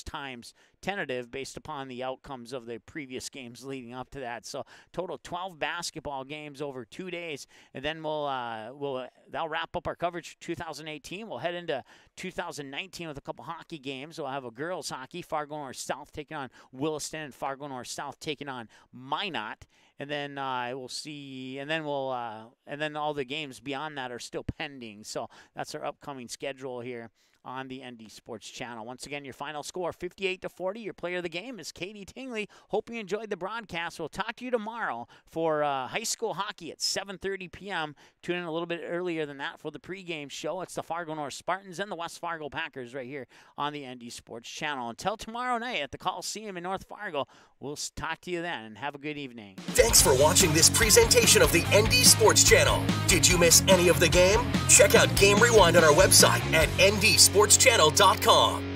times tentative based upon the outcomes of the previous games leading up to that. So total 12 basketball games over 2 days, and then that'll wrap up our coverage for 2018. We'll head into 2019 with a couple hockey games. We'll have a girls hockey, Fargo North South taking on Williston, and Fargo North South taking on Minot. And then we'll see, and then all the games beyond that are still pending. So that's our upcoming schedule here on the ND Sports Channel. Once again, your final score, 58-40. Your player of the game is Katie Tingley. Hope you enjoyed the broadcast. We'll talk to you tomorrow for high school hockey at 7:30 p.m. Tune in a little bit earlier than that for the pregame show. It's the Fargo North Spartans and the West Fargo Packers right here on the ND Sports Channel. Until tomorrow night at the Coliseum in North Fargo, we'll talk to you then, and have a good evening. Thanks for watching this presentation of the ND Sports Channel. Did you miss any of the game? Check out Game Rewind on our website at ndsportschannel.com.